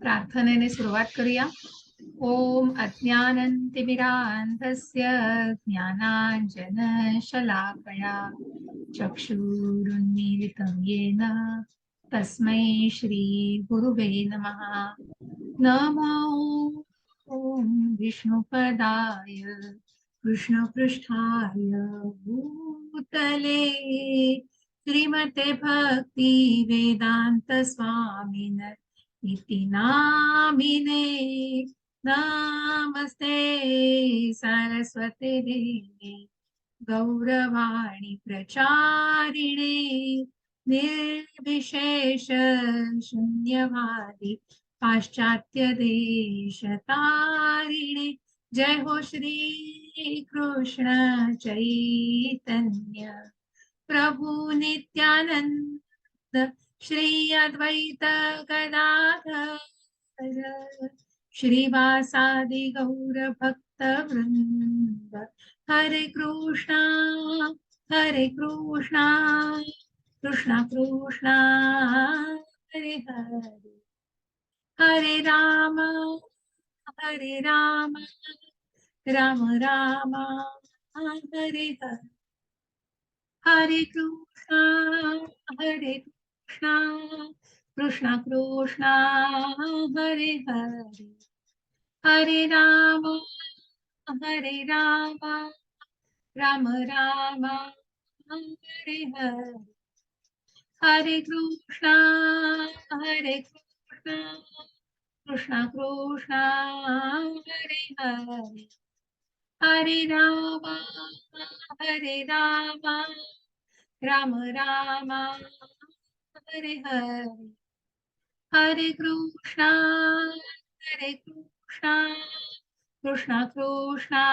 प्रार्थनेने सुरुवात करूया. ओम अज्ञानतिमिरान्धस्य ज्ञानाञ्जनशलाकया चक्षुरुन्मीलितं येन तस्मै श्रीगुरुवे नमः. नमो ॐ विष्णुपदाय कृष्णपृष्ठाय भूतले श्रीमते भक्ति वेदांत स्वामिन इति नामिने. नमस्ते सरस्वते देवे गौरवाणी प्रचारिणे निर्विशेष शून्यवादी पाश्चात्य देश तारिणे. जय हो श्री कृष्ण चैतन्य प्रभु नित्यानंद श्री अद्वैत गदाधर श्रीवासादि गौर भक्त वृंद. हरे कृष्णा कृष्णा कृष्णा हरे हरे हरे राम राम राम हरे हरे. हरे कृष्णा कृष्णा कृष्णा हरे हरे हरे राम राम राम हरे हरे. हरे कृष्णा कृष्णा कृष्णा हरे हरे हरे राम राम राम हरे हरे. हरे कृष्णा कृष्णा कृष्णा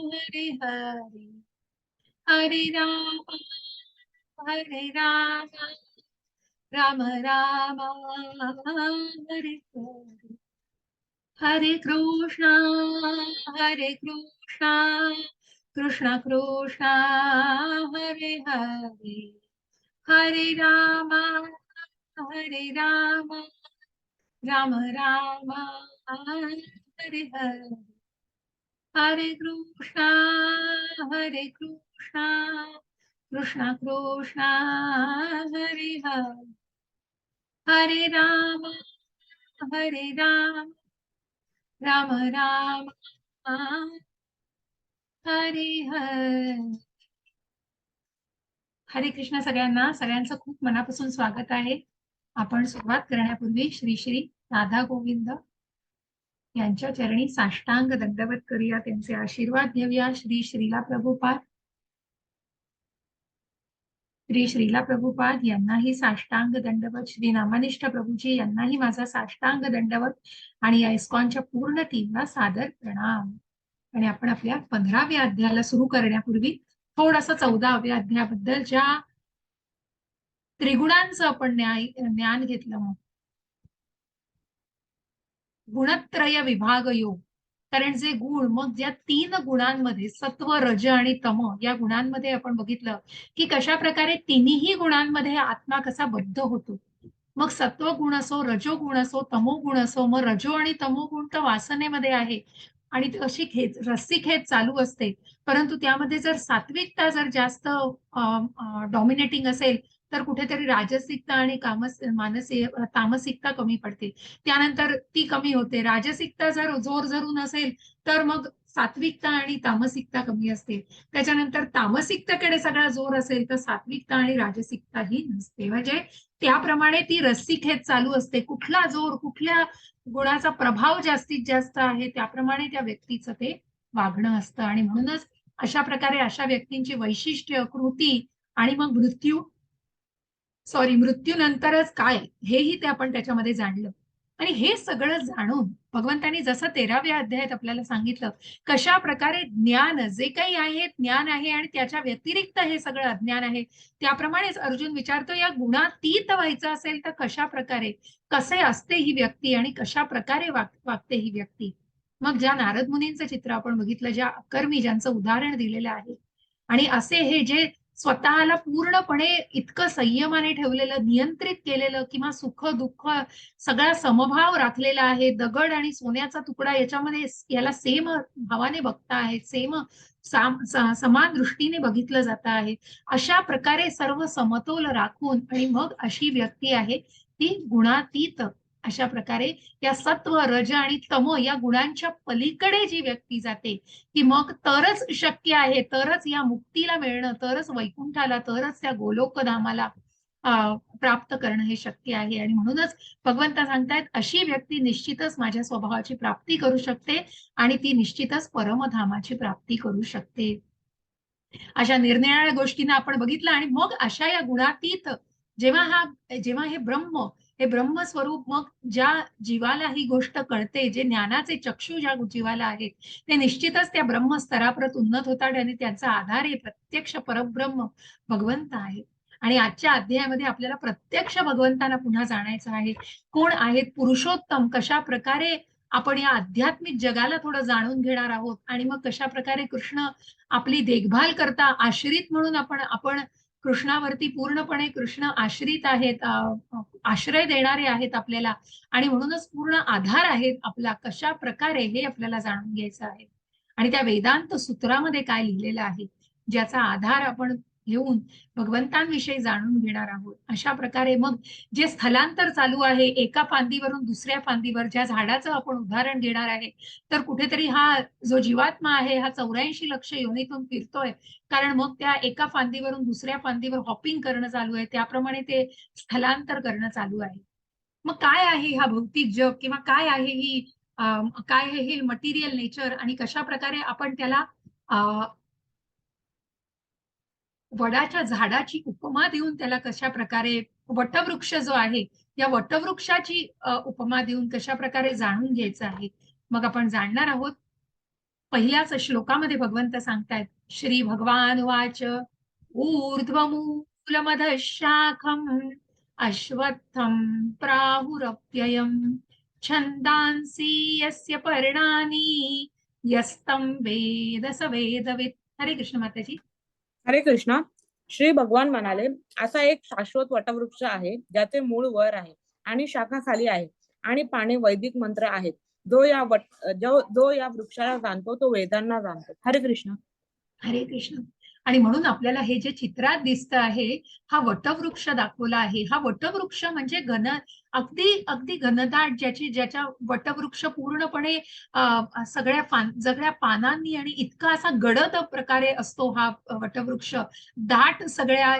हरे हरे हरे राम राम राम हरे हरे. हरे कृष्णा कृष्णा कृष्णा हरे हरे हरे राम राम राम हरे हरे. हरे कृष्णा कृष्णा कृष्णा हरे हरे हरे राम राम राम हरे हरे. हरे कृष्ण सगळ्यांना. सगळ्यांचं खूप मनापासून स्वागत आहे. आपण सुरुवात करण्यापूर्वी श्री श्री राधा गोविंद यांच्या चरणी साष्टांग दंडवत करूया, त्यांचे आशीर्वाद घेऊया. श्री श्रीला प्रभुपाद यांनाही साष्टांग दंडवत. श्री नामनिष्ठ प्रभूजी यांनाही माझा साष्टांग दंडवत आणि या इस्कॉनच्या पूर्ण टीमला सादर प्रणाम. आणि आपण आपल्या 15व्या अध्यायाला सुरू करण्यापूर्वी थोडंसं 14व्या अध्यायाबद्दल, ज्या त्रिगुणांचं आपण ज्ञान घेतलं, मग गुणत्रय विभाग योग. कारण जे गुण, मग ज्या 3 गुणांमध्ये सत्व रज आणि तम या गुणांमध्ये आपण बघितलं की कशा प्रकारे तिन्ही गुणांमध्ये आत्मा कसा बद्ध होतो. मग सत्व गुण असो, रजो गुण असो, तमो गुण असो, मग रजो आणि तमो गुण तर वासनेमध्ये आहे आणि अशी रस्सीखेच चालू असते. परंतु त्यामध्ये जर सात्विकता जर जास्त डॉमिनेटिंग असेल तर कुठेतरी राजसिकता आणि तामसिकता कमी पडते. त्यानंतर ती कमी होते. राजसिकता जर जोर धरून असेल तर मग सात्विकता आणि तामसिकता कमी असते. त्याच्यानंतर तामसिकतेकडे सगळा जोर असेल तर सात्विकता आणि राजसिकता ही नसते. म्हणजे त्याप्रमाणे ती रस्सीखेच चालू असते. कुठला जोर, कुठल्या गुणाचा प्रभाव जास्तीत जास्त आहे त्याप्रमाणे त्या व्यक्तीचं ते वागणं असतं. आणि म्हणूनच अशा प्रकारे अशा व्यक्तींची वैशिष्ट्य, कृती आणि मग मृत्यूनंतरच काय हेही ते आपण त्याच्यामध्ये जाणलं. आणि हे सगळं जाणून भगवंतांनी जसं 13व्या अध्यायात आपल्याला सांगितलं कशा प्रकारे ज्ञान जे काही आहे ज्ञान आहे आणि त्याच्या व्यतिरिक्त हे सगळं अज्ञान आहे, त्याप्रमाणेच अर्जुन विचारतो या गुणातीत व्हायचं असेल तर कशा प्रकारे, कसे असते ही व्यक्ती आणि कशा प्रकारे वागते ही व्यक्ती. मग ज्या नारद मुनींचं चित्र आपण बघितलं, ज्या अकर्मी, ज्यांचं उदाहरण दिलेलं आहे, आणि असे हे जे स्वतःला पूर्णपणे इतकं संयमाने ठेवलेलं, नियंत्रित केलेलं किंवा सुख दुःख सगळा समभाव राखलेला आहे. दगड आणि सोन्याचा तुकडा याच्यामध्ये याला सेम भावाने बघता आहेत, सेम समान दृष्टीने बघितलं जात आहे. अशा प्रकारे सर्व समतोल राखून आणि मग अशी व्यक्ती आहे ती गुणातीत. अशा प्रकारे या सत्व, रज आणि तम या गुणांच्या पलीकडे जी व्यक्ती जाते, की मग तरच शक्य आहे, तरच या मुक्तीला मिळणं, तरच वैकुंठाला, तरच त्या गोलोकधामाला प्राप्त करणं हे शक्य आहे. आणि म्हणूनच भगवंत सांगतायत अशी व्यक्ती निश्चितच माझ्या स्वभावाची प्राप्ती करू शकते आणि ती निश्चितच परमधामाची प्राप्ती करू शकते. अशा निरनिराळ्या गोष्टींना आपण बघितलं आणि मग अशा या गुणातीत जेव्हा हे ब्रह्मस्वरूप मग ज्या जीवाला ही गोष्ट कळते, जे ज्ञानाचे चक्षु ज्या जीवाला आहेत, ते निश्चितच त्या ब्रह्मस्तराप्रत उन्नत होतात आणि त्यांचा आधार हे प्रत्यक्ष परब्रह्म भगवंत आहे. आणि आजच्या अध्यायामध्ये आपल्याला प्रत्यक्ष भगवंताला पुन्हा जाणायचं आहे. कोण आहेत पुरुषोत्तम, कशा प्रकारे आपण या आध्यात्मिक जगाला थोडं जाणून घेणार आहोत आणि मग कशा प्रकारे कृष्ण आपली देखभाल करता आश्रित म्हणून आपण कृष्णावरती पूर्णपणे कृष्ण आश्रित आहेत, आश्रय देणारे आहेत आपल्याला आणि म्हणूनच पूर्ण आधार आहेत आपला. कशा प्रकारे हे आपल्याला जाणून घ्यायचं आहे आणि त्या वेदांत सूत्रामध्ये काय लिहिलेलं आहे, ज्याचा आधार आपण घेऊन भगवंतांविषयी जाणून घेणार आहोत. अशा प्रकारे मग जे स्थलांतर चालू आहे एका फांदीवरून दुसऱ्या फांदीवर, ज्या झाडाचं आपण उदाहरण घेणार आहे, तर कुठेतरी हा जो जीवात्मा आहे हा 84 लक्ष योनीतून फिरतोय, कारण मग त्या एका फांदीवरून दुसऱ्या फांदीवर हॉपिंग करणं चालू आहे, त्याप्रमाणे ते स्थलांतर करणं चालू आहे. मग काय आहे हा भौतिक जग किंवा काय आहे हे मटेरियल नेचर आणि कशा प्रकारे आपण त्याला वडाच्या झाडाची उपमा देऊन त्याला कशा प्रकारे, वटवृक्ष जो आहे या वटवृक्षाची उपमा देऊन कशा प्रकारे जाणून घ्यायचं आहे, मग आपण जाणणार आहोत. पहिल्याच श्लोकामध्ये भगवंत सांगतायत, श्री भगवान वाच ऊर्ध्वमूलमधः शाखम् अश्वत्थं प्राहुरव्ययम् छन्दांसि यस्य पर्णानि यस्तं वेद स वेदवित्. हरे कृष्ण माताजी. हरे कृष्ण. श्री भगवान म्हणाले, असा एक शाश्वत वटवृक्ष आहे ज्याचे मूळ वर आहे आणि शाखा खाली आहे आणि पाने वैदिक मंत्र आहेत. जो या वृक्षाला जाणतो तो वेदांना जाणतो. हरे कृष्ण. हरे कृष्ण. आणि म्हणून आपल्याला हे जे चित्रात दिसतं आहे हा वटवृक्ष दाखवला आहे. हा वटवृक्ष म्हणजे अगदी घनदाट, ज्याच्या वटवृक्ष पूर्णपणे सगळ्या पानांनी आणि इतका असा गडद प्रकारे असतो हा वटवृक्ष. दाट सगळ्या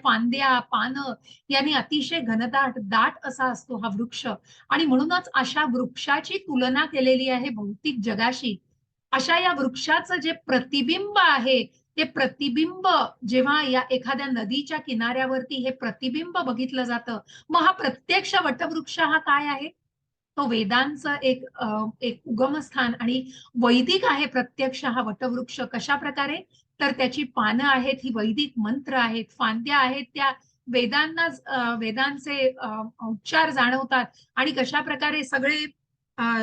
फांद्या पानं यांनी अतिशय दाट असा असतो हा वृक्ष. आणि म्हणूनच अशा वृक्षाची तुलना केलेली आहे भौतिक जगाशी. अशा या वृक्षाचं जे प्रतिबिंब आहे ते प्रतिबिंब जेव्हा या एखाद्या नदीच्या किनाऱ्यावरती हे प्रतिबिंब बघितलं जातं, मग हा प्रत्यक्ष वटवृक्ष हा काय आहे, तो वेदांचं एक उगमस्थान आणि वैदिक आहे प्रत्यक्ष हा वटवृक्ष. कशा प्रकारे, तर त्याची पानं आहेत ही वैदिक मंत्र आहेत, फांद्या आहेत त्या वेदांचे उच्चार जाणवतात आणि कशा प्रकारे सगळे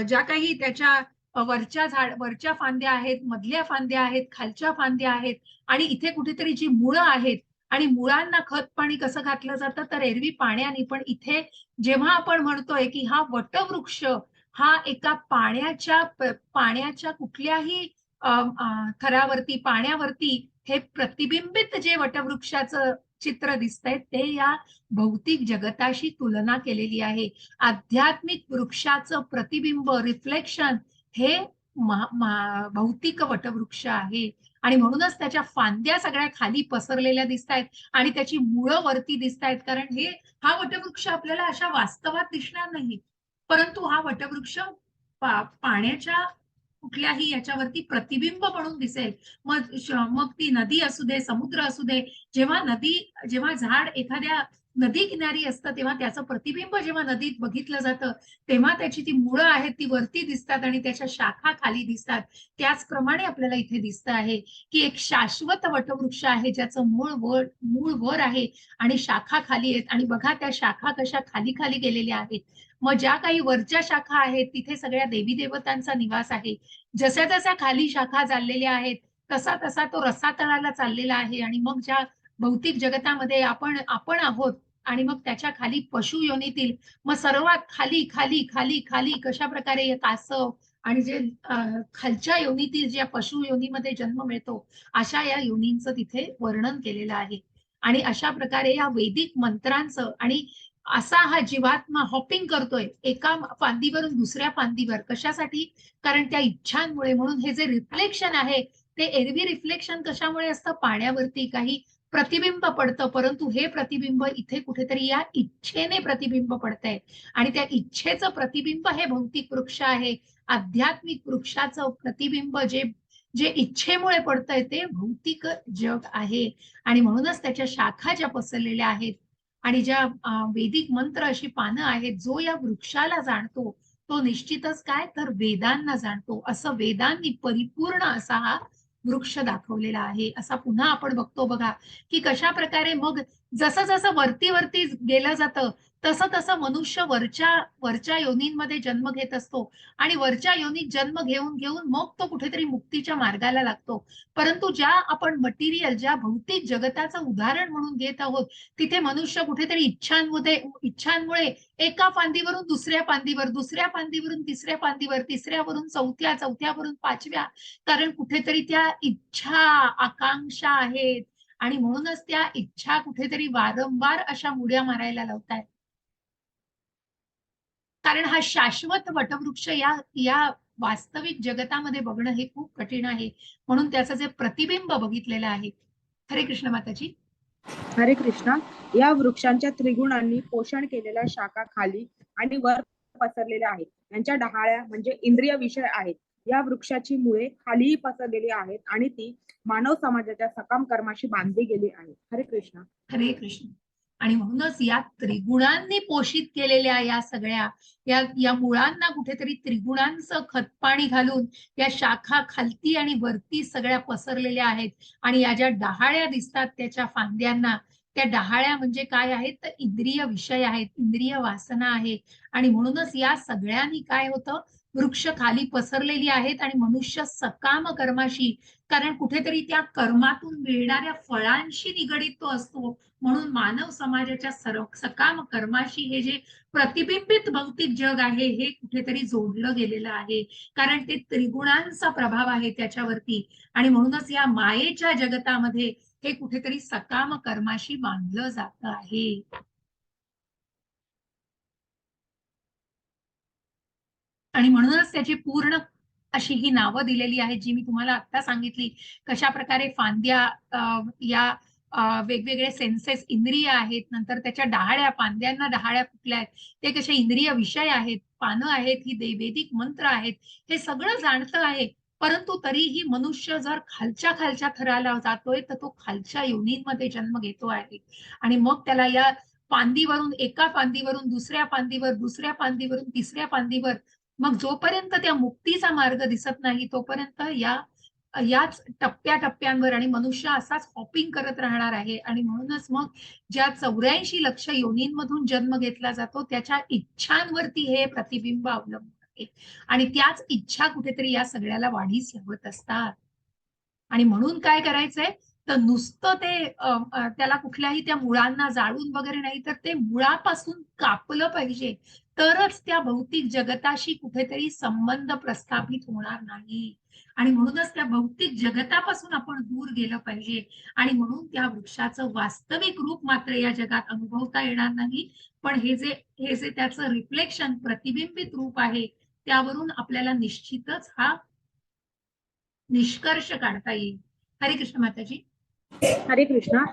ज्या काही त्याच्या वरच्या फांद्या आहेत, मधल्या फांद्या आहेत, खालच्या फांद्या आहेत आणि इथे कुठेतरी जी मुळं आहेत आणि मुळांना खत पाणी कसं घातलं जातं, तर एरवी पाण्याने. पण इथे जेव्हा आपण म्हणतोय की हा वटवृक्ष हा एका पाण्याच्या कुठल्याही थरावरती, पाण्यावरती हे प्रतिबिंबित जे वटवृक्षाचं चित्र दिसतंय ते या भौतिक जगताशी तुलना केलेली आहे. आध्यात्मिक वृक्षाचं प्रतिबिंब, रिफ्लेक्शन हे भौतिक वटवृक्ष आहे. आणि म्हणूनच त्याच्या फांद्या सगळ्या खाली पसरलेल्या दिसतायत आणि त्याची मुळं वरती दिसतायत, कारण हा वटवृक्ष आपल्याला अशा वास्तवात दिसणार नाही, परंतु हा वटवृक्ष पाण्याच्या कुठल्याही याच्यावरती प्रतिबिंब म्हणून दिसेल. मग ती नदी असू दे, समुद्र असू दे, जेव्हा झाड एखाद्या नदी किनारी असतं तेव्हा त्याचं प्रतिबिंब जेव्हा नदीत बघितलं जातं तेव्हा त्याची ती मुळं आहेत ती वरती दिसतात आणि त्याच्या शाखा खाली दिसतात. त्याचप्रमाणे आपल्याला इथे दिसतं आहे की एक शाश्वत वटवृक्ष आहे ज्याचं मूळ वर आहे आणि शाखा खाली आहेत. आणि बघा त्या शाखा कशा खाली खाली गेलेल्या आहेत. मग ज्या काही वरच्या शाखा आहेत तिथे सगळ्या देवी देवतांचा निवास आहे. जशा जशा खाली शाखा चाललेल्या आहेत तसा तसा तो रसातळाला चाललेला आहे आणि मग ज्या भौतिक जगतामध्ये आपण आहोत आणि मग त्याच्या खाली पशु योनीतील मग सर्वात खाली खाली खाली खाली कशा प्रकारे कासव आणि जे खालच्या योनीतील ज्या पशु योनीमध्ये जन्म मिळतो अशा या योनींचं तिथे वर्णन केलेलं आहे. आणि अशा प्रकारे या वैदिक मंत्रांचं आणि असा हा जीवात्मा हॉपिंग करतोय एका फांदीवरून दुसऱ्या फांदीवर कशासाठी? कारण त्या इच्छांमुळे. म्हणून हे जे रिफ्लेक्शन आहे ते एरवी रिफ्लेक्शन कशामुळे असतं? पाण्यावरती काही प्रतिबिंब पडतं, परंतु हे प्रतिबिंब इथे कुठेतरी या इच्छेने प्रतिबिंब पडतंय आणि त्या इच्छेचं प्रतिबिंब हे भौतिक वृक्ष आहे. आध्यात्मिक वृक्षाचं प्रतिबिंब जे जे इच्छेमुळे पडतंय ते भौतिक जग आहे आणि म्हणूनच त्याच्या शाखा ज्या पसरलेल्या आहेत आणि ज्या वैदिक मंत्र अशी पानं आहेत, जो या वृक्षाला जाणतो तो निश्चितच काय तर वेदांना जाणतो. असं वेदांनी परिपूर्ण असा हा वृक्ष दाखवलेला आहे. असा पुन्हा आपण बघतो बघा की कशा प्रकारे मग जसं जसं वरती वरती गेलं जातं तसं तसं मनुष्य वरच्या वरच्या योनींमध्ये जन्म घेत असतो आणि वरच्या योनीत जन्म घेऊन घेऊन मग तो कुठेतरी मुक्तीच्या मार्गाला लागतो. परंतु ज्या आपण मटेरियल ज्या भौतिक जगताचं उदाहरण म्हणून घेत आहोत तिथे मनुष्य कुठेतरी इच्छांमुळे एका फांदीवरून दुसऱ्या फांदीवर, दुसऱ्या फांदीवरून तिसऱ्या फांदीवर, तिसऱ्यावरून चौथ्या, चौथ्यावरून पाचव्या, कारण कुठेतरी त्या इच्छा, आकांक्षा आहेत आणि म्हणूनच त्या इच्छा कुठेतरी वारंवार अशा मुड्या मारायला लावतायत. कारण हा शाश्वत वटवृक्ष या या वास्तविक जगतामध्ये बघणं हे खूप कठीण आहे. म्हणून त्याचं जे प्रतिबिंब बघितलेलं आहे. हरे कृष्ण माताजी. हरे कृष्णा. या वृक्षांच्या त्रिगुणांनी पोषण केलेल्या शाखा खाली आणि वर पसरलेल्या आहेत. यांच्या डहाळ्या म्हणजे इंद्रिय विषय आहेत. या वृक्षाची मुळे खालीही पसरलेली आहेत आणि ती मानव समाजाच्या सकाम कर्माशी बांधली गेली आहेत. हरे कृष्णा. हरे कृष्ण. आणि म्हणूनच या त्रिगुणांनी पोषित केलेल्या या सगळ्या या मुळांना कुठेतरी त्रिगुणांचं खतपाणी घालून या शाखा खालती आणि वरती सगळ्या पसरलेल्या आहेत आणि या ज्या डहाळ्या दिसतात त्याच्या फांद्यांना त्या डहाळ्या म्हणजे काय आहेत तर इंद्रिय विषय आहेत, इंद्रिय वासना आहे आणि म्हणूनच या सगळ्यांनी काय होतं वृक्ष खाली पसरलेली आहेत आणि मनुष्य सकाम कर्माशी कारण कुठेतरी त्या कर्मातून मिळणाऱ्या फळांशी निगडीत तो असतो. म्हणून मानव समाजाच्या सकाम कर्माशी हे जे प्रतिबिंबित भौतिक जग आहे हे कुठेतरी जोडलं गेलेलं आहे. कारण ते त्रिगुणांचा प्रभाव आहे त्याच्यावरती आणि म्हणूनच या मायेच्या जगतामध्ये हे कुठेतरी सकाम कर्माशी बांधलं जात आहे. आणि म्हणूनच त्याची पूर्ण अशी ही नावं दिलेली आहेत जी मी तुम्हाला आता सांगितली. कशा प्रकारे फांद्या या वेगवेगळे सेन्सेस इंद्रिय आहेत, नंतर त्याच्या डहाळ्या फांद्यांना डहाळ्या कुठल्या आहेत, ते कसे इंद्रिय विषय आहेत, पानं आहेत, ही वैदिक मंत्र आहेत, हे सगळं जाणतं आहे. परंतु तरीही मनुष्य जर खालच्या खालच्या थराला जातोय तर तो खालच्या योनींमध्ये जन्म घेतो आहे आणि मग त्याला या फांदीवरून एका फांदीवरून दुसऱ्या फांदीवर, दुसऱ्या फांदीवरून तिसऱ्या फांदीवर मग जोपर्यंत त्या मुक्तीचा मार्ग दिसत नाही तोपर्यंत याच टप्प्याटप्प्यांवर आणि मनुष्य असाच हॉपिंग करत राहणार आहे आणि म्हणूनच मग ज्या 84 लक्ष योनींमधून जन्म घेतला जातो त्याच्या इच्छांवरती हे प्रतिबिंब अवलंबून आहे आणि त्याच इच्छा कुठेतरी या सगळ्याला वाढीस लावत असतात. आणि म्हणून काय करायचंय तर नुसतं ते त्याला कुठल्याही त्या मुळांना जाळून वगैरे नाही तर ते मुळापासून कापलं पाहिजे तरच त्या भौतिक जगताशी कुठेतरी संबंध प्रस्थापित होणार नाही आणि म्हणूनच त्या भौतिक जगतापासून आपण दूर गेलं पाहिजे आणि म्हणून त्या वृक्षाचं वास्तविक रूप मात्र या जगात अनुभवता येणार नाही पण हे जे त्याचं रिफ्लेक्शन प्रतिबिंबित रूप आहे त्यावरून आपल्याला निश्चितच हा निष्कर्ष काढता येईल. हरे कृष्ण माताजी. हरे कृष्णा.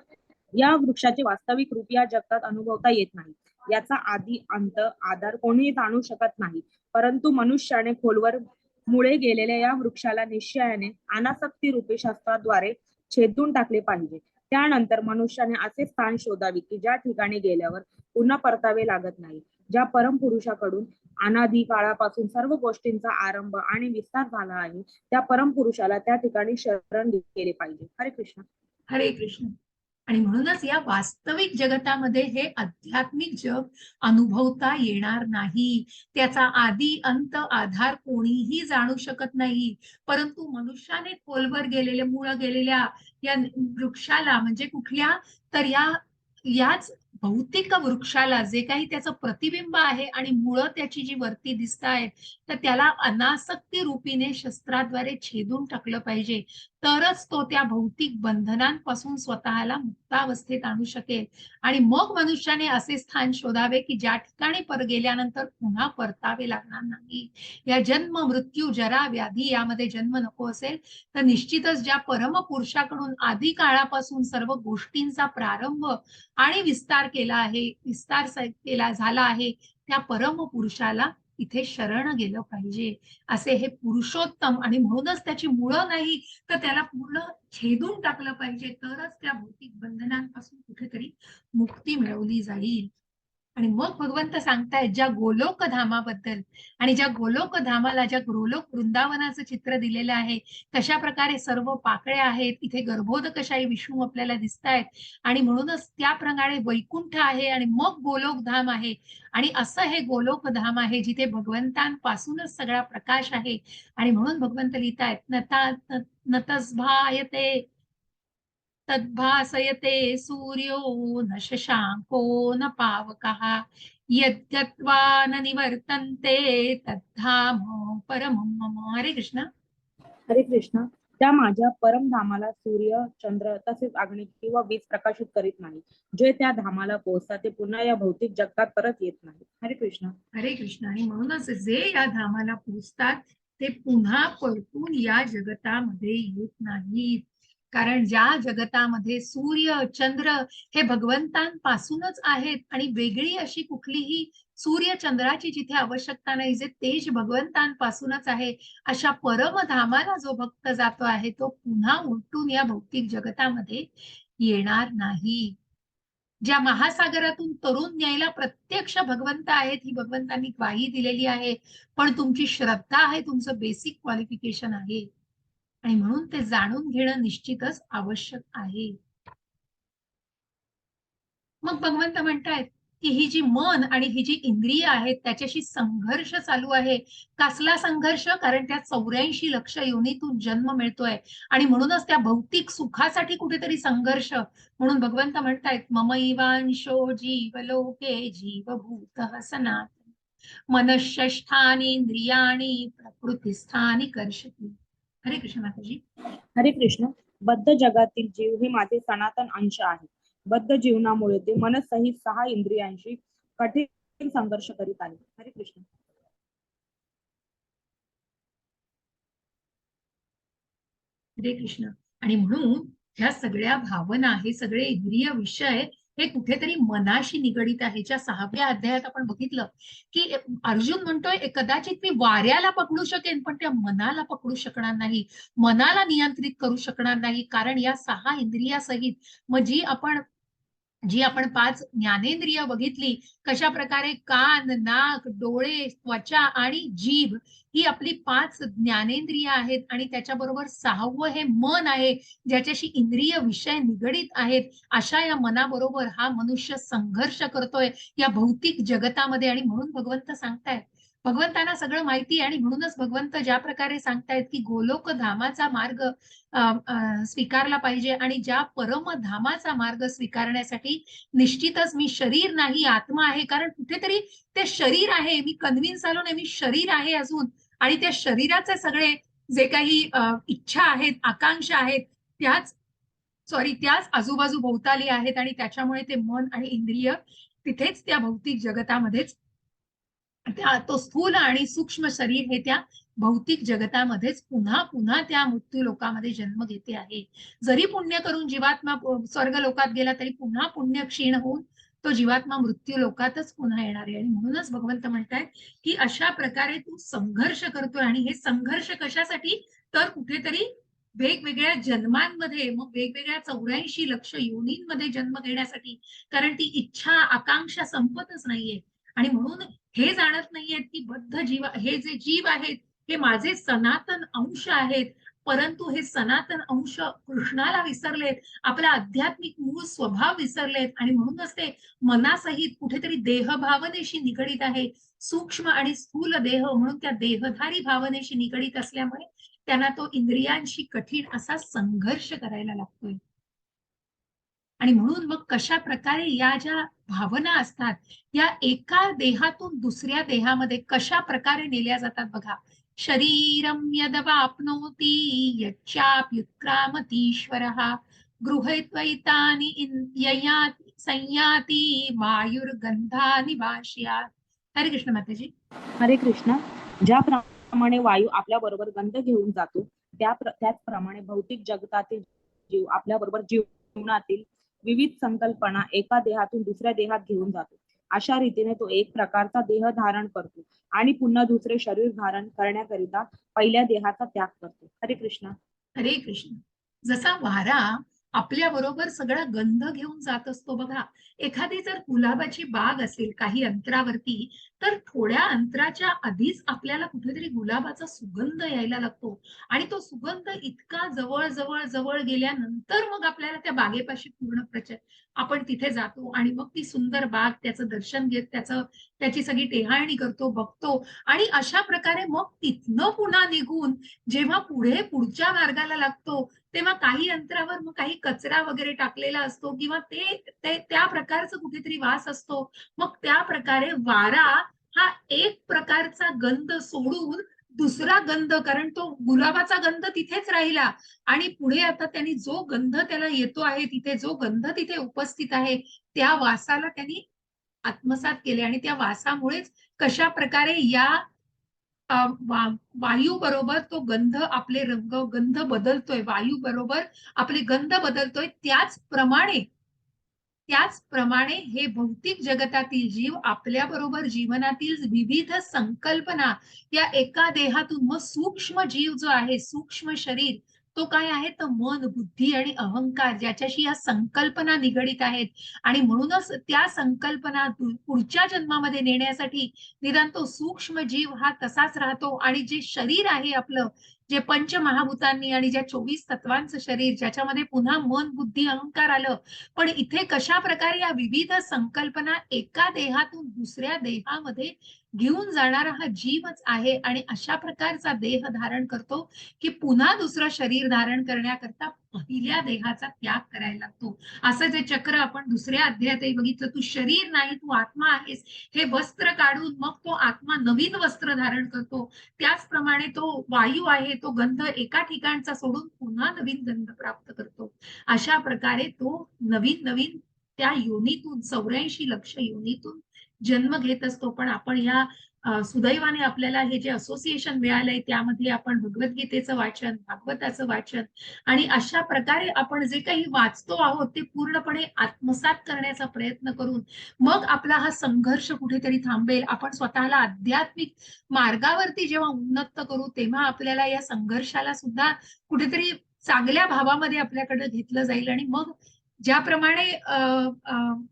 या वृक्षाचे वास्तविक रूप या जगतात अनुभवता येत नाही. याचा आदी अंत आधार कोणीही जाणू शकत नाही. परंतु मनुष्याने खोलवर मुळे गेलेल्या या वृक्षाला निश्चयाने अनासक्ती रूपी शास्त्राद्वारे छेदून टाकले पाहिजे. त्यानंतर मनुष्याने असे स्थान शोधावे की ज्या ठिकाणी गेल्यावर पुन्हा परतावे लागत नाही. ज्या परमपुरुषाकडून अनादी काळापासून सर्व गोष्टींचा आरंभ आणि विस्तार झाला आहे त्या परमपुरुषाला त्या ठिकाणी शरण गेले पाहिजे. हरे कृष्ण. हरे कृष्ण. आणि म्हणूनच या वास्तविक जगतामध्ये हे आध्यात्मिक जग अनुभवता येणार नाही. त्याचा आदी अंत आधार कोणीही जाणू शकत नाही. परंतु मनुष्याने खोलवर गेलेले मूळ गेलेल्या या वृक्षाला म्हणजे कुठल्या तर याच भौतिक वृक्षाला जे काही त्याचं प्रतिबिंब आहे आणि मुळं त्याची जी वरती दिसत आहेत तर त्याला अनासक्ती रूपीने शस्त्राद्वारे छेदून टाकलं पाहिजे. तरच तो त्या भौतिक बंधनांपासून स्वतःला मुक्तावस्थेत आणू शकेल. आणि मग मनुष्याने असे स्थान शोधावे की ज्या ठिकाणी गेल्यानंतर पुन्हा परतावे लागणार नाही. या जन्म मृत्यू जरा व्याधी यामध्ये जन्म नको असेल तर निश्चितच ज्या परमपुरुषाकडून आधी काळापासून सर्व गोष्टींचा प्रारंभ आणि विस्तार केला आहे, केला झाला आहे, त्या परमपुरुषाला इथे शरण गेलं पाहिजे. असे हे पुरुषोत्तम आणि म्हणूनच त्याची मुळं नाही तर त्याला पूर्ण छेदून टाकलं पाहिजे. तरच त्या भौतिक बंधनांपासून कुठेतरी मुक्ती मिळवली जाईल. आणि मग भगवंत सांगतायत ज्या गोलोक धामाबद्दल आणि ज्या गोलोक धामाला ज्या गोलोक वृंदावनाचं चित्र दिलेलं आहे, कशा प्रकारे सर्व पाकळ्या आहेत, इथे गर्भोदकशाही विष्णू आपल्याला दिसतायत आणि म्हणूनच त्याप्रमाणे वैकुंठ आहे आणि मग गोलोक धाम आहे. आणि असं हे गोलोक धाम आहे जिथे भगवंतांपासूनच सगळा प्रकाश आहे. आणि म्हणून भगवंत लिहितायत नतस्भायते तद्भासयते सूर्यो न शशांको न पावकः यद्गत्वा न निवर्तन्ते तद्धाम परमं मम. हरे कृष्ण. हरे कृष्ण. त्या माझ्या परमधामाला सूर्य, चंद्र तसेच अग्नी किंवा वीज प्रकाशित करीत नाही. जे त्या धामाला पोहोचतात ते पुन्हा या भौतिक जगतात परत येत नाही. हरे कृष्ण. हरे कृष्ण. आणि म्हणूनच जे या धामाला पोहोचतात ते पुन्हा परतून या जगतामध्ये येत नाहीत. कारण ज्या जगतामध्ये सूर्य चंद्र हे भगवंतांपासूनच आहेत आणि वेगळी अशी कुठलीही सूर्य चंद्राची जिथे आवश्यकता नाही, जे तेज भगवंतांपासूनच आहे, अशा परमधामाला जो भक्त जातो आहे तो पुन्हा उलटून या भौतिक जगतामध्ये येणार नाही. ज्या महासागरातून तरुण न्यायला प्रत्यक्ष भगवंत आहेत ही भगवंतांनी ग्वाही दिलेली आहे. पण तुमची श्रद्धा आहे, तुमचं बेसिक क्वालिफिकेशन आहे आणि म्हणून ते जाणून घेणं निश्चितच आवश्यक आहे. मग भगवंत म्हणतायत की ही जी मन आणि ही जी इंद्रिय आहेत त्याच्याशी संघर्ष चालू आहे. कसला संघर्ष? कारण त्या 84 लक्ष योनीतून जन्म मिळतोय आणि म्हणूनच त्या भौतिक सुखासाठी कुठेतरी संघर्ष. म्हणून भगवंत म्हणतायत ममैवांशो जीवलोके जीवभूतः सनातन मनःष्ठानि इंद्रियाणि प्रकृतिस्थानि कर्षति. हरे कृष्ण माताजी. हरे कृष्ण. बद्ध जगातील जीव हे माझे सनातन अंश आहे. बद्ध जीवनामुळे ते मनसहित 6 इंद्रियांशी कठीण संघर्ष करीत आहे. हरे कृष्ण. हरे कृष्ण. आणि म्हणून ह्या सगळ्या भावना हे सगळे इंद्रिय विषय हे कुठेतरी मनाशी निगडित आहे. ज्या 6व्या अध्यायात आपण बघितलं की अर्जुन म्हणतोय कदाचित मी वाऱ्याला पकडू शकेन पण त्या मनाला पकडू शकणार नाही, मनाला नियंत्रित करू शकणार नाही. कारण या 6 इंद्रियासहित मग जी आपण 5 ज्ञानेंद्रिय बघितली, कशा प्रकारे कान, नाक, डोळे, त्वचा आणि जीभ ही आपली 5 ज्ञानेंद्रिय आहेत आणि त्याच्याबरोबर 6वं हे मन आहे, ज्याच्याशी इंद्रिय विषय निगडित आहेत. अशा या मनाबरोबर हा मनुष्य संघर्ष करतोय या भौतिक जगतामध्ये. आणि म्हणून भगवंत सांगतायत, भगवंतांना सगळं माहिती आहे आणि म्हणूनच भगवंत ज्या प्रकारे सांगतायत की गोलोक धामाचा मार्ग स्वीकारला पाहिजे आणि ज्या परमधामाचा मार्ग स्वीकारण्यासाठी निश्चितच मी शरीर नाही आत्मा आहे. कारण कुठेतरी ते शरीर आहे, मी कन्व्हिन्स झालो नाही, मी शरीर आहे अजून. आणि त्या शरीराचे सगळे जे काही इच्छा आहेत, आकांक्षा आहेत, त्याच आजूबाजू भोवताली आहेत आणि त्याच्यामुळे ते मन आणि इंद्रिय तिथेच त्या भौतिक जगतामध्येच तो स्थूल आणि सूक्ष्म शरीर हे त्या भौतिक जगतामध्येच पुन्हा पुन्हा त्या मृत्यू लोकामध्ये जन्म घेते आहे. जरी पुण्य करून जीवात्मा स्वर्ग लोकात गेला तरी पुन्हा पुण्य क्षीण होऊन तो जीवात्मा मृत्यू लोकातच पुन्हा येणार आहे. आणि म्हणूनच भगवंत म्हणतायत की अशा प्रकारे तू संघर्ष करतोय. आणि हे संघर्ष कशासाठी? तर कुठेतरी वेगवेगळ्या जन्मांमध्ये, मग वेगवेगळ्या 84 लक्ष योनींमध्ये जन्म घेण्यासाठी. कारण ती इच्छा आकांक्षा संपतच नाहीये. आणि म्हणून हे जाणत नाहीयेत की बद्ध जीव हे जे जीव आहेत हे माझे सनातन अंश आहेत परंतु हे सनातन अंश कृष्णाला विसरलेत, आपला आध्यात्मिक मूळ स्वभाव विसरलेत आणि म्हणूनच ते मनासहित कुठेतरी देहभावनेशी निगडीत आहे. सूक्ष्म आणि स्थूल देह म्हणून त्या देहधारी भावनेशी निगडीत असल्यामुळे त्यांना तो इंद्रियांशी कठीण असा संघर्ष करायला लागतोय. आणि म्हणून मग कशा प्रकारे या ज्या भावना असतात या एका देहातून दुसऱ्या देहामध्ये कशा प्रकारे नेल्या जातात बघा. शरीरम यदवाप्नोति यच्चाप्युत्क्रामतीश्वरः गृहीत्वैतानि ययाति संयाति वायुर्गंधानि वाश्यात्. हरे कृष्ण माताजी. हरे कृष्ण. ज्याप्रमाणे वायू आपल्या बरोबर गंध घेऊन जातो त्याचप्रमाणे भौतिक जगतातील जीव आपल्या बरोबर जीवनातील विविध संकल्पना एका देहातून दुसऱ्या देहात घेऊन जातो. अशा रीतीने तो एक प्रकारचा देह धारण करतो आणि पुन्हा दुसरे शरीर धारण करण्याकरिता पहिल्या देहाचा त्याग करतो. हरे कृष्ण. हरे कृष्ण. जसा वारा आपल्या बरोबर सगळा गंध घेऊन जात असतो बघा. एखादी जर गुलाबाची बाग असेल काही अंतरावरती तर थोड्या अंतराच्या आधीच आपल्याला कुठेतरी गुलाबाचा सुगंध यायला लागतो आणि तो सुगंध इतका जवळ जवळ जवळ गेल्यानंतर मग आपल्याला त्या बागेपाशी आपण तिथे जातो आणि मग ती सुंदर बाग त्याचं दर्शन घेत त्याची सगळी टेहाळणी करतो, बघतो आणि अशा प्रकारे मग तिथनं पुन्हा निघून जेव्हा पुढच्या मार्गाला लागतो तेव्हा काही अंतरावर मग काही कचरा वगैरे टाकलेला असतो किंवा त्या प्रकारचं कुठेतरी वास असतो. मग त्या प्रकारे वारा हा एक प्रकारचा गंध सोडून दुसरा गंध, कारण तो गुलाबाचा गंध तिथेच राहिला आणि पुढे आता त्यांनी जो गंध त्याला येतो आहे तिथे जो गंध तिथे उपस्थित आहे त्या वासाला त्यांनी आत्मसात केले आणि त्या वासामुळेच कशा प्रकारे या वायू बरोबर तो गंध आपले रंग गंध बदलतोय, वायू बरोबर आपले गंध बदलतोय त्याचप्रमाणे हे भौतिक जगतातील जीव आपल्या बरोबर जीवनातील विविध संकल्पना या एका देहातून मग सूक्ष्म जीव जो आहे सूक्ष्म शरीर तो काय आहे तर मन बुद्धी आणि अहंकार ज्याच्याशी या संकल्पना निगडीत आहेत आणि म्हणूनच त्या संकल्पना पुढच्या जन्मामध्ये नेण्यासाठी निदान तो सूक्ष्म जीव हा तसाच राहतो आणि जे शरीर आहे आपलं जे पंचमहाभूतांनी आणि ज्या 24 तत्वांचं शरीर ज्याच्यामध्ये पुन्हा मन बुद्धी अहंकार आलं पण इथे कशा प्रकारे या विविध संकल्पना एका देहातून दुसऱ्या देहामध्ये घेऊन जाणारा हा जीवच आहे आणि अशा प्रकारचा देह धारण करतो की पुन्हा दुसरं शरीर धारण करण्याकरता पहिल्या देहाचा त्याग करायला लागतो. असं जे चक्र आपण दुसऱ्या अध्यायातही बघितलं, तू शरीर नाही तू आत्मा आहेस हे वस्त्र काढून मग तो आत्मा नवीन वस्त्र धारण करतो. त्याचप्रमाणे तो वायू आहे तो गंध एका ठिकाणचा सोडून पुन्हा नवीन गंध प्राप्त करतो. अशा प्रकारे तो नवीन नवीन त्या योनीतून 84 लक्ष योनीतून जन्म घेत असतो. पण आपण या सुदैवाने आपल्याला हे जे असोसिएशन मिळालंय त्यामध्ये आपण भगवद्गीतेचं वाचन भागवताचं वाचन आणि अशा प्रकारे आपण जे काही वाचतो आहोत ते पूर्णपणे आत्मसात करण्याचा प्रयत्न करून मग आपला हा संघर्ष कुठेतरी थांबेल. आपण स्वतःला आध्यात्मिक मार्गावरती जेव्हा उन्नत करू तेव्हा आपल्याला या संघर्षाला सुद्धा कुठेतरी चांगल्या भावामध्ये आपल्याकडे घेतलं जाईल आणि मग ज्याप्रमाणे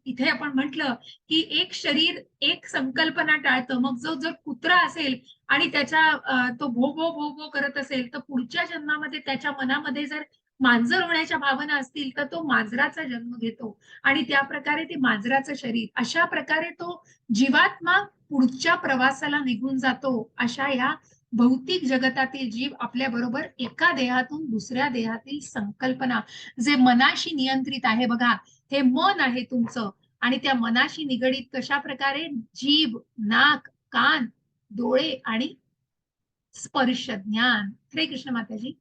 इथे आपण म्हटलं की एक शरीर एक संकल्पना टाळतं, मग जो जर कुत्रा असेल आणि त्याच्या तो भो भो भो भो करत असेल तर पुढच्या जन्मामध्ये त्याच्या मनामध्ये जर मांजर होण्याच्या भावना असतील तर तो मांजराचा जन्म घेतो आणि त्या प्रकारे ते मांजराचं शरीर अशा प्रकारे तो जीवात्मा पुढच्या प्रवासाला निघून जातो. अशा या भौतिक जगतातील जीव आपल्या बरोबर एका देहातून दुसऱ्या देहातील संकल्पना जे मनाशी नियंत्रित आहे बघा, हे मन आहे तुमचं आणि त्या मनाशी निगडीत कशा प्रकारे जीभ नाक कान डोळे आणि स्पर्श ज्ञान. हरे कृष्ण माताजी.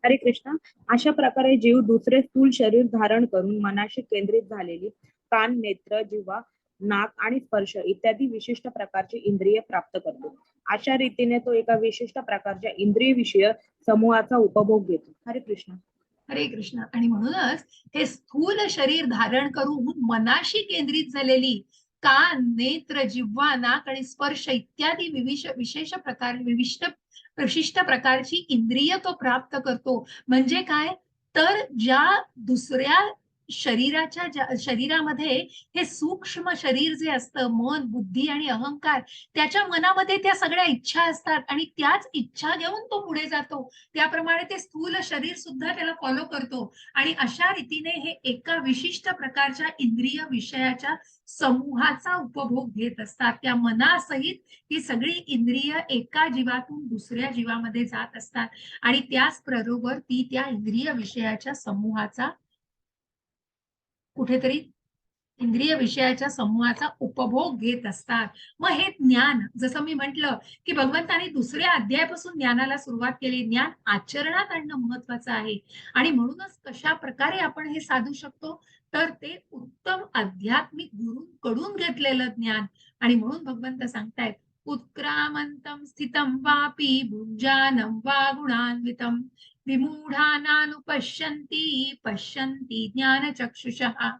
हरे कृष्ण. अशा प्रकारे जीव दुसरे स्थूल शरीर धारण करून मनाशी केंद्रित झालेली कान नेत्र जिव्हा नाक आणि स्पर्श इत्यादी विशिष्ट प्रकारची इंद्रिय प्राप्त करतो. अशा रीतीने तो एका विशिष्ट प्रकारच्या इंद्रिय विषय समूहाचा उपभोग घेतो. हरे कृष्ण. हरे कृष्ण. आणि म्हणूनच हे स्थूल शरीर धारण करून मनाशी केंद्रित झालेली कान नेत्र जिव्हा नाक आणि स्पर्श इत्यादी विशिष्ट प्रकारची इंद्रिय तो प्राप्त करतो. म्हणजे काय तर ज्या दुसऱ्या शरीरामध्ये हे सूक्ष्म शरीर जे असतं, मन, बुद्धी आणि अहंकार, त्याच्या मनामध्ये त्या सगळ्या इच्छा असतात आणि त्याच इच्छा घेऊन तो पुढे जातो. त्याप्रमाणे ते स्थूल शरीर सुद्धा त्याला फॉलो करतो आणि अशा रीतीने हे एका विशिष्ट प्रकारच्या इंद्रिय विषयाच्या समूहाचा उपभोग घेत असतात. त्या मनासहित ही सगळी इंद्रिय एका जीवातून दुसऱ्या जीवामध्ये जात असतात आणि त्याच बरोबर ती त्या इंद्रिय विषयाच्या समूहाचा कुठेतरी इंद्रिय विषयाच्या समूहाचा उपभोग घेत असतात. मग हे ज्ञान, जसं मी म्हटलं की भगवंतांनी दुसऱ्या अध्यायापासून ज्ञानाला सुरुवात केली. ज्ञान आचरणात आणणं महत्वाचं आहे आणि म्हणूनच कशा प्रकारे आपण हे साधू शकतो, तर ते उत्तम आध्यात्मिक गुरूंकडून घेतलेलं ज्ञान. आणि म्हणून भगवंत सांगतायत, उत्क्रामंतम स्थितम वापी भुंजानं वा गुणान्वितम विमूढानानुपश्यन्ति पश्यन्ति ज्ञानचक्षुषः.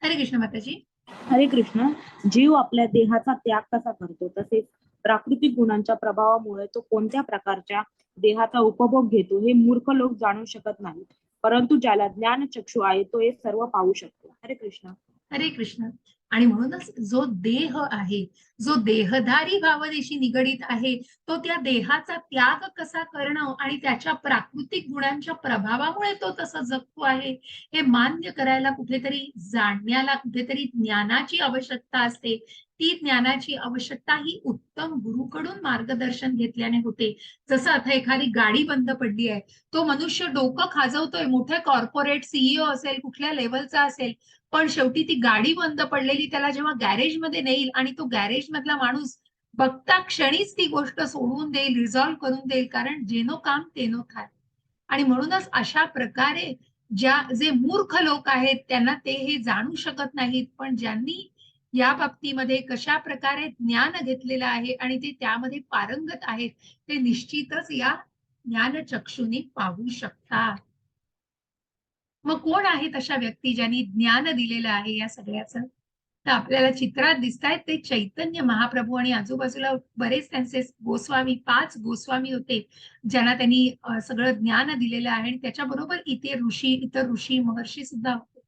हरे कृष्ण माताजी. हरे कृष्ण. जीव आपल्या देहाचा त्याग कसा करतो, तसेच प्राकृतिक गुणांच्या प्रभावामुळे तो कोणत्या प्रकारच्या देहाचा उपभोग घेतो हे मूर्ख लोक जाणू शकत नाहीत, परंतु ज्याला ज्ञान चक्षु आहे तो हे सर्व पाहू शकतो. हरे कृष्ण. हरे कृष्ण. आणि म्हणूनच जो देह आहे, जो देहधारी भावनेशी निगडीत आहे, तो त्या देहाचा त्याग कसा करणं आणि त्याच्या प्राकृतिक गुणांच्या प्रभावामुळे तो तसं जगतो आहे, हे मान्य करायला कुठेतरी, जाणण्याला कुठेतरी ज्ञानाची आवश्यकता असते. ती ज्ञानाची आवश्यकता ही उत्तम गुरुकडून मार्गदर्शन घेतल्याने होते. जसं आता एखादी गाडी बंद पडली आहे, तो मनुष्य डोकं खाजवतोय, मोठे कॉर्पोरेट सीईओ असेल, कुठल्या लेवलचा असेल, पण शेवटी ती गाडी बंद पडलेली त्याला जेव्हा गॅरेजमध्ये नेईल आणि तो गॅरेज मधला माणूस बघता क्षणीच ती गोष्ट सोडवून देईल, रिझॉल्व्ह करून देईल, कारण जेनो काम तेनो थाय. आणि म्हणूनच अशा प्रकारे जे मूर्ख लोक आहेत त्यांना ते हे जाणू शकत नाहीत, पण ज्यांनी या बाबतीमध्ये कशा प्रकारे ज्ञान घेतलेलं आहे आणि ते त्यामध्ये पारंगत आहेत, ते निश्चितच या ज्ञानचक्षुनी पाहू शकतात. मग कोण आहेत अशा व्यक्ती ज्यांनी ज्ञान दिलेलं आहे या सगळ्याचं? तर आपल्याला चित्रात दिसतायत ते चैतन्य महाप्रभू आणि आजूबाजूला बरेच त्यांचे गोस्वामी, 5 गोस्वामी होते, ज्यांना त्यांनी सगळं ज्ञान दिलेलं आहे आणि त्याच्याबरोबर इतर ऋषी, महर्षी सुद्धा होते.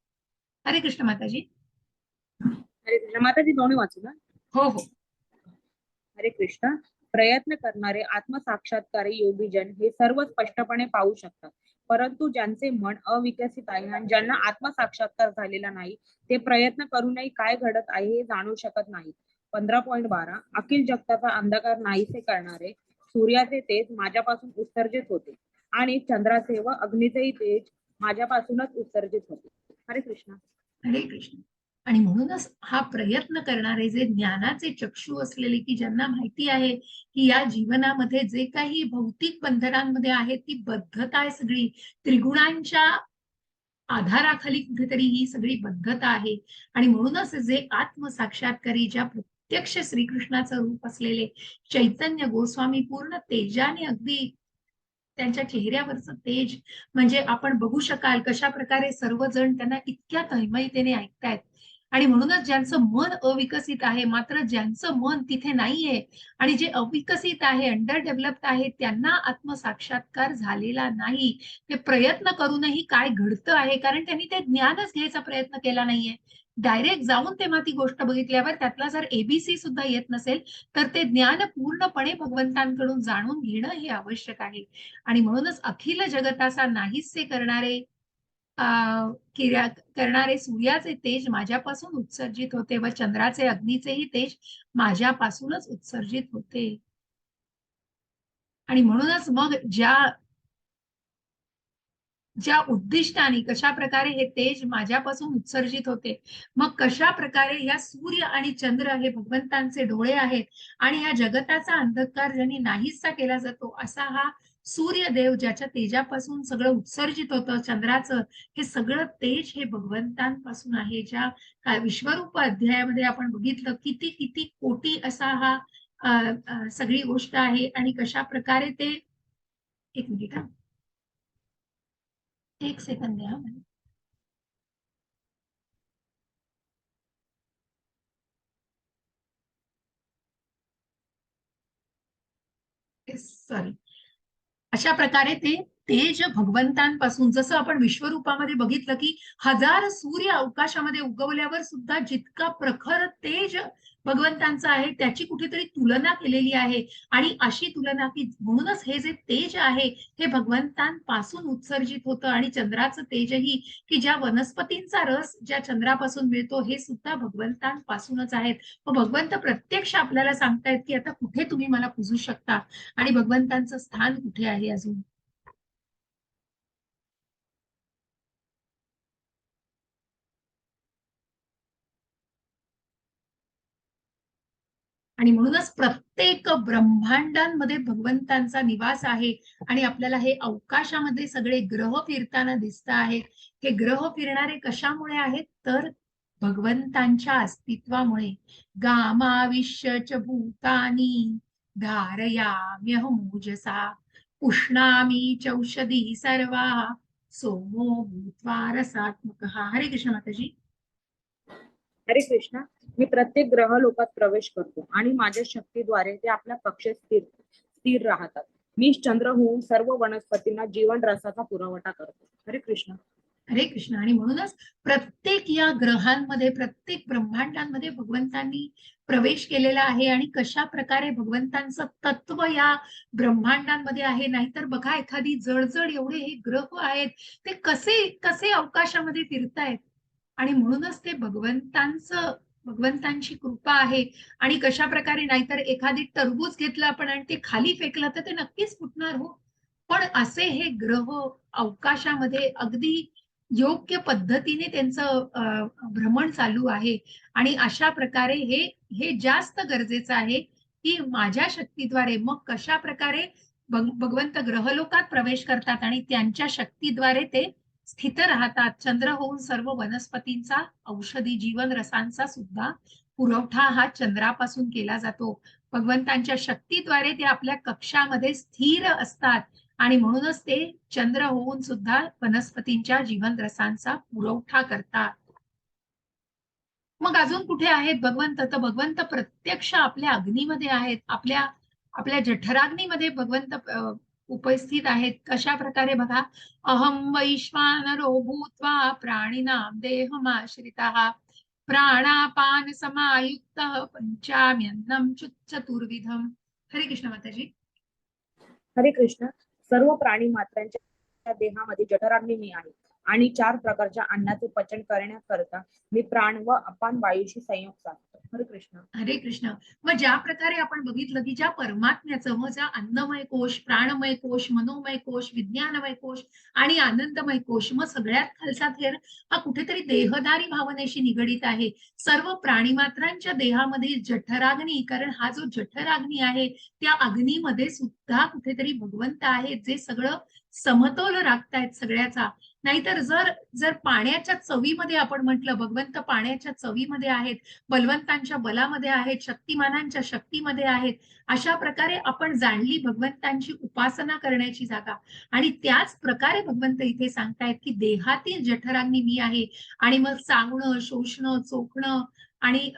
हरे कृष्ण माताजी. हरे कृष्ण. माताजी दोन्ही वाचू ना. हो हो. हरे कृष्ण. प्रयत्न करणारे आत्मसाक्षात्कारी योगीजन हे सर्व स्पष्टपणे पाहू शकतात, परंतु ज्यांचे मन अविकसित आहे आणि ज्यांना आत्मसाक्षात्कार झालेला नाही, ते प्रयत्न करूनही काय घडत आहे हे जाणू शकत नाहीत. 15.12 अखिल जगताचा अंधकार नाहीसे करणारे सूर्याचे तेज माझ्यापासून उत्सर्जित होते आणि चंद्राचे व अग्नीचेही तेज माझ्यापासूनच उत्सर्जित होते. हरे कृष्ण. हरे कृष्ण. आणि म्हणूनच हा प्रयत्न करणारे जे ज्ञानाचे चक्षु असलेले, की ज्यांना माहिती आहे की या जीवनामध्ये जे काही भौतिक बंधनांमध्ये आहे ती बद्धता आहे सगळी, त्रिगुणांच्या आधाराखाली कुठेतरी ही सगळी बद्धता आहे. आणि म्हणूनच जे आत्मसाक्षात्कारी, ज्या प्रत्यक्ष श्रीकृष्णाचं रूप असलेले चैतन्य गोस्वामी पूर्ण तेजाने, अगदी त्यांच्या चेहऱ्यावरचं तेज म्हणजे आपण बघू शकाल कशा प्रकारे सर्वजण त्यांना इतक्या तन्मयतेने ऐकतायत. आणि म्हणूनच ज्यांचं मन अविकसित आहे, मात्र ज्यांचं मन तिथे नाहीये आणि जे अविकसित आहे, अंडर डेव्हलप्ड आहे, त्यांना आत्मसाक्षात्कार झालेला नाही. ते प्रयत्न करूनही काय घडतं आहे, कारण त्यांनी ते ज्ञानच घ्यायचा प्रयत्न केला नाहीये. डायरेक्ट जाऊन तेव्हा ती गोष्ट बघितल्यावर त्यातला जर एबीसी सुद्धा येत नसेल, तर ते ज्ञान पूर्णपणे भगवंतांकडून जाणून घेणं हे आवश्यक आहे. आणि म्हणूनच अखिल जगताचा नाहीसे करणारे क्रिया करणारे सूर्याचे तेज माझ्यापासून उत्सर्जित होते व चंद्राचे, अग्नीचेही तेज माझ्यापासूनच उत्सर्जित होते. आणि म्हणूनच मग ज्या उद्दिष्टाने कशा प्रकारे हे तेज माझ्यापासून उत्सर्जित होते, मग कशा प्रकारे या सूर्य आणि चंद्र हे भगवंतांचे डोळे आहेत आणि या जगताचा अंधकार ज्यांनी नाहीसा केला जातो, असा हा सूर्यदेव ज्याच्या तेजापासून सगळं उत्सर्जित होतं, चंद्राचं हे सगळं तेज हे भगवंतांपासून आहे. ज्या विश्वरूप अध्यायामध्ये आपण बघितलं किती किती कोटी असा हा सगळी गोष्ट आहे आणि कशा प्रकारे ते, एक मिनिट हा, एक सेकंद द्या मला. सॉरी. अशा प्रकारे ते तेज भगवंतांपासून, जसं आपण विश्वरूपामध्ये बघितलं की हजार सूर्य अवकाशामध्ये उगवल्यावर सुद्धा जितका प्रखर तेज भगवंतांचं आहे त्याची कुठेतरी तुलना केलेली आहे. आणि अशी तुलना की म्हणूनच हे जे तेज आहे हे भगवंतांपासून उत्सर्जित होतं. आणि चंद्राचं तेजही की ज्या वनस्पतींचा रस ज्या चंद्रापासून मिळतो हे सुद्धा भगवंतांपासूनच आहेत. मग भगवंत प्रत्यक्ष आपल्याला सांगतायत की आता कुठे तुम्ही मला पूजू शकता आणि भगवंतांचं स्थान कुठे आहे अजून. आणि म्हणूनच प्रत्येक ब्रह्मांडांमध्ये भगवंतांचा निवास आहे. आणि आपल्याला हे अवकाशामध्ये सगळे ग्रह फिरताना दिसत आहेत. हे ग्रह फिरणारे कशामुळे आहेत तर भगवंतांच्या अस्तित्वामुळे. गामाविश्य च भूतानि धारयाम्यहमूजसा पुष्णामी चौषधी सर्वा सोमो भूत्वा रसात्मकः. हरे कृष्ण माताजी. हरे कृष्णा. मी प्रत्येक ग्रह लोकात प्रवेश करतो आणि माझ्या शक्तीद्वारे ते आपल्या कक्षेत स्थिर राहतात. मी चंद्र होऊन सर्व वनस्पतींना जीवन रसाचा पुरवठा करतो. हरे कृष्ण. हरे कृष्ण. आणि म्हणूनच प्रत्येक या ग्रहांमध्ये प्रत्येक ब्रह्मांडांमध्ये भगवंतांनी प्रवेश केलेला आहे. आणि कशा प्रकारे भगवंतांचं तत्व या ब्रह्मांडांमध्ये आहे. नाहीतर बघा एखादी जड एवढे हे ग्रह आहेत ते कसे कसे अवकाशामध्ये फिरतायत. आणि म्हणूनच ते भगवंतांची कृपा आहे. आणि कशा प्रकारे, नाहीतर एखादी टरबूज घेतलं आपण आणि ते खाली फेकलं तर ते नक्कीच फुटणार हो. पण असे हे ग्रह अवकाशामध्ये अगदी योग्य पद्धतीने त्यांचं भ्रमण चालू आहे. आणि अशा प्रकारे हे हे जास्त गरजेचं आहे की माझ्या शक्तीद्वारे मग कशा प्रकारे भगवंत ग्रहलोकात प्रवेश करतात आणि त्यांच्या शक्तीद्वारे ते स्थित राहतात. चंद्र होऊन सर्व वनस्पतींचा औषधी जीवन रसांचा सुद्धा पुरवठा हा चंद्रापासून केला जातो. भगवंतांच्या शक्तीद्वारे ते आपल्या कक्षामध्ये स्थिर असतात. आणि म्हणूनच ते चंद्र होऊन सुद्धा वनस्पतींच्या जीवन रसांचा पुरवठा करतात. मग अजून कुठे आहेत भगवंत तर भगवंत प्रत्यक्ष आपल्या अग्नीमध्ये आहेत. आपल्या आपल्या जठराग्नीमध्ये भगवंत उपस्थित आहेत. कशा प्रकारे बघा. अहम वैश्वानरो भूत्वा प्राणिनां देहमाश्रितः प्राणापान समायुक्त पंचाम्यन्नं चतुर्विधम. हरे कृष्ण माताजी. हरे कृष्ण. सर्व प्राणी मात्रांच्या देहामध्ये जठराग्नी मी आहे आणि 4 प्रकारच्या अन्नाचे पचन करण्याकरता मी प्राण व अपान वायूशी संयोग साधतो. हरे कृष्ण. हरे कृष्ण. मग ज्या प्रकारे आपण बघितलं की ज्या परमात्म्याचं मग ज्या अन्नमय कोश, प्राणमय कोश, मनोमय कोश, विज्ञानमय कोश आणि आनंदमय कोश, मग सगळ्यात खालचा थेर हा कुठेतरी देहदारी भावनेशी निगडीत आहे. सर्व प्राणीमात्रांच्या देहामध्ये जठराग्नी, कारण हा जो जठराग्नी आहे त्या अग्नीमध्ये सुद्धा कुठेतरी भगवंत आहेत जे सगळं समतोल राखतायत सगळ्याचा. नाहीतर जर जर पाण्याच्या चवीमध्ये आपण म्हटलं भगवंत पाण्याच्या चवीमध्ये आहेत, बलवंतांच्या बलामध्ये आहेत, शक्तिमानांच्या शक्तीमध्ये आहेत, अशा प्रकारे आपण जाणली भगवंतांची उपासना करण्याची जागा. आणि त्याच प्रकारे भगवंत इथे सांगतायत की देहातील जठराग्नी मी आहे. आणि मग चावणं, शोषणं, चोखणं आणि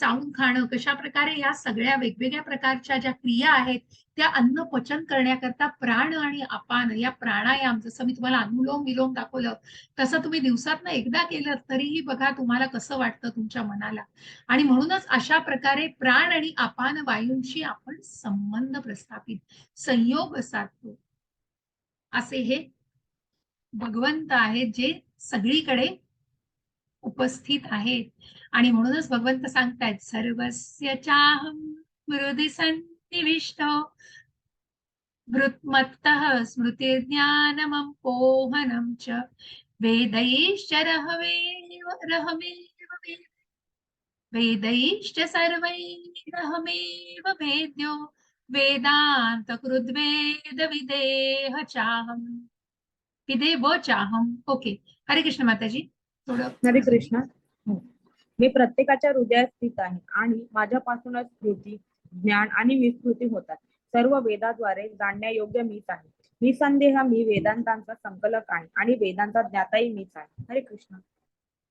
चावून खाणं, कशा प्रकारे या सगळ्या वेगवेगळ्या प्रकारच्या ज्या क्रिया आहेत त्या अन्न पचन करण्याकरता प्राण आणि अपान या प्राणायाम, जसं मी तुम्हाला अनुलोम विलोम दाखवलं तसं तुम्ही दिवसातनं एकदा केलं तरीही बघा तुम्हाला कसं वाटतं तुमच्या मनाला. आणि म्हणूनच अशा प्रकारे प्राण आणि अपान वायूंशी आपण संबंध प्रस्थापित, संयोग साधतो. असे हे भगवंत आहेत जे सगळीकडे उपस्थित आहेत. आणि म्हणूनच भगवंत सांगतायत सर्वस्य चाहं हृदि सन्निविष्टो मत्तः स्मृतिर्ज्ञानमं पोहनं च वेदैश्च वेदैश्च सर्वैरहमेव वेद्यो वेदांत कृद्वेद विदेह चाहम. विदेव चाहम. ओके. हरे कृष्ण माताजी. थोडं हरे कृष्ण. मी प्रत्येकाच्या हृदयात स्थित आहे आणि माझ्यापासूनच स्मृती, ज्ञान आणि विस्मृती होतात. सर्व वेदाद्वारे जाणण्यायोग्य मीच आहे. निसंदेह मी वेदांतांचा संकलक आहे आणि वेदांचा ज्ञाताही मीच आहे. हरे कृष्ण.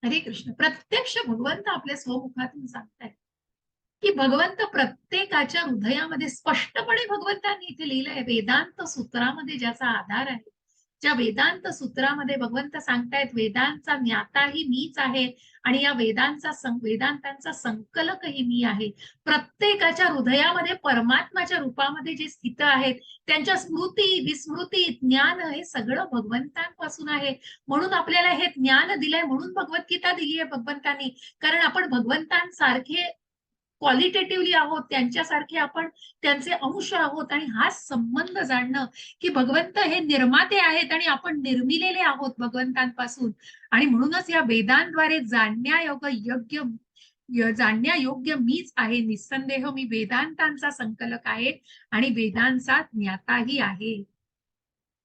हरे कृष्ण. प्रत्यक्ष भगवंत आपल्या स्वमुखातून सांगतायत की भगवंत प्रत्येकाच्या हृदयामध्ये स्पष्टपणे भगवंतांनी इथे लिहिलंय वेदांत सूत्रामध्ये ज्याचा आधार आहे ज्या वेदांत सूत्रामध्ये भगवंत सांगतायत वेदांचा ज्ञाताही मीच आहे आणि या वेदांतांचा संकलकही मी आहे. प्रत्येकाच्या हृदयामध्ये परमात्माच्या रूपामध्ये जे स्थित आहेत त्यांच्या स्मृती विस्मृती ज्ञान हे सगळं भगवंतांपासून आहे. म्हणून आपल्याला हे ज्ञान दिलंय, म्हणून भगवद्गीता दिली आहे भगवंतांनी. कारण आपण भगवंतांसारखे क्वालिटेटिव्हली आहोत, त्यांच्यासारखे आपण त्यांचे अंश आहोत. आणि हा संबंध जाणणं की भगवंत हे निर्माते आहेत आणि आपण निर्मिलेले आहोत भगवंतांपासून. आणि म्हणूनच या वेदांद्वारे जाणण्यायोग्य मीच आहे. निस्संदेह मी वेदांतांचा संकलक आहे आणि वेदांचा ज्ञाताही आहे.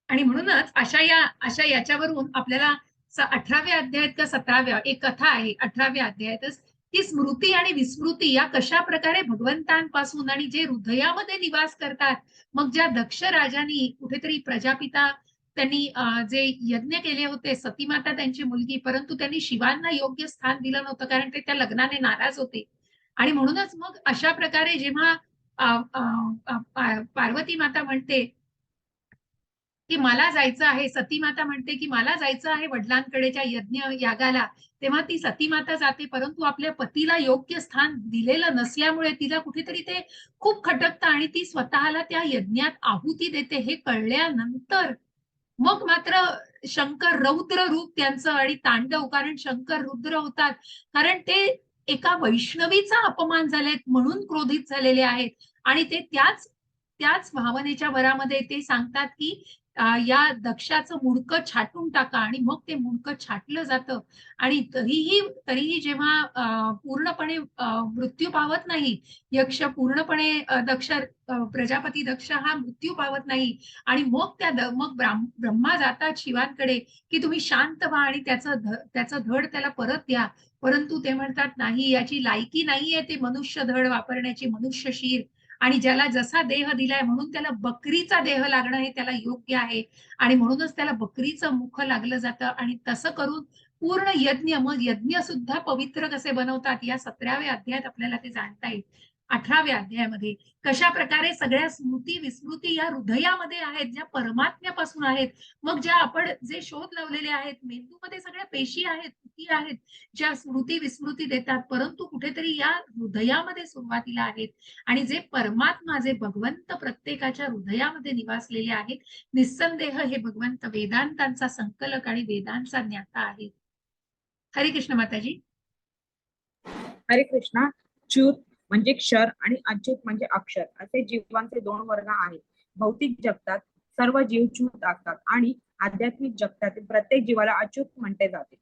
आणि म्हणूनच अशा याच्यावरून आपल्याला 18व्या अध्यायात का 17व्या एक कथा आहे 18व्या अध्यायातच की स्मृती आणि विस्मृती या कशा प्रकारे भगवंतांपासून आणि जे हृदयामध्ये निवास करतात. मग ज्या दक्ष राजांनी कुठेतरी प्रजापिता त्यांनी जे यज्ञ केले होते, सतीमाता त्यांची मुलगी, परंतु त्यांनी शिवांना योग्य स्थान दिलं नव्हतं कारण ते त्या लग्नाने नाराज होते. आणि म्हणूनच मग अशा प्रकारे जेव्हा पार्वती माता म्हणते की मला जायचं आहे, सती माता म्हणते की मला जायचं आहे वडिलांकडेच्या यज्ञ यागाला, तेव्हा ती सती माता जाते. परंतु आपल्या पतीला योग्य स्थान दिलेलं नसल्यामुळे तिला कुठेतरी ते खूप खटकतं आणि ती स्वतःला त्या यज्ञात आहुती देते. हे कळल्यानंतर मग मात्र शंकर रौद्र रूप त्यांचं आणि तांडव, कारण शंकर रुद्र होतात, कारण ते एका वैष्णवीचा अपमान झालाय म्हणून क्रोधित झालेले आहेत. आणि ते त्याच भावनेच्या भरामध्ये ते सांगतात की या दक्षाचं मुंडकं छाटून टाका. आणि मग ते मुंडकं छाटलं जातं. आणि तरीही जेव्हा पूर्णपणे मृत्यू पावत नाही यक्ष, पूर्णपणे प्रजापती दक्ष हा मृत्यू पावत नाही. आणि मग मग ब्रह्मा जातात शिवांकडे की तुम्ही शांत व्हा आणि त्याचं धड त्याला परत द्या. परंतु ते म्हणतात नाही, याची लायकी नाहीये ते मनुष्य धड वापरण्याची, मनुष्य शिर. आणि ज्याला जसा देह दिलाय म्हणून त्याला बकरीचा देह लागणं हे त्याला योग्य आहे. आणि म्हणूनच त्याला बकरीचं मुख लागलं जातं. आणि तसं करून पूर्ण यज्ञ, मग यज्ञ सुद्धा पवित्र कसे बनवतात या 17व्या अध्यायात आपल्याला ते जाणता येईल. 18व्या अध्यायामध्ये कशा प्रकारे सगळ्या स्मृती विस्मृती या हृदयामध्ये आहेत, ज्या परमात्म्यापासून आहेत. मग ज्या आपण जे शोध लावलेले आहेत, मेंदूमध्ये सगळ्या पेशी आहेत, कृती आहेत, ज्या स्मृती विस्मृती देतात, परंतु कुठेतरी या हृदयामध्ये सुरुवातीला आहेत. आणि जे परमात्मा, जे भगवंत प्रत्येकाच्या हृदयामध्ये निवासलेले आहेत. निस्संदेह हे भगवंत वेदांतांचा संकलक आणि वेदांचा ज्ञाता आहे. हरे कृष्ण माताजी. हरे कृष्णा. च्युत म्हणजे क्षर आणि अच्युत म्हणजे अक्षर असे जीवांचे दोन वर्ग आहेत. भौतिक जगतात सर्व जीव च्युत असतात आणि आध्यात्मिक जगतातील प्रत्येक जीवाला अच्युत म्हटले जाते.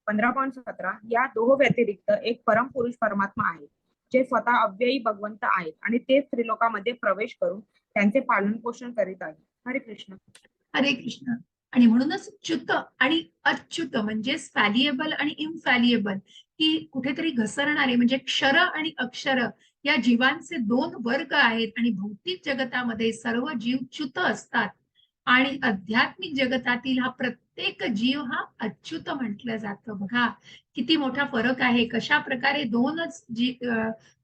15.17 या दोह व्यतिरिक्त एक परमपुरुष परमात्मा आहे जे स्वतः अव्ययी भगवंत आहेत आणि ते त्रिलोकामध्ये प्रवेश करून त्यांचे पालन पोषण करीत आहेत. हरे कृष्ण. हरे कृष्ण. आणि म्हणूनच च्युत आणि अच्युत म्हणजे फॅलिएबल आणि इनफॅलिएबल, की कुठेतरी घसरणारे, म्हणजे क्षर आणि अक्षर या जीवांचे दोन वर्ग आहेत. आणि भौतिक जगतामध्ये सर्व जीव च्युत असतात आणि आध्यात्मिक जगतातील हा प्रत्येक जीव हा अच्युत म्हटलं जातं. बघा किती मोठा फरक आहे. कशा प्रकारे दोनच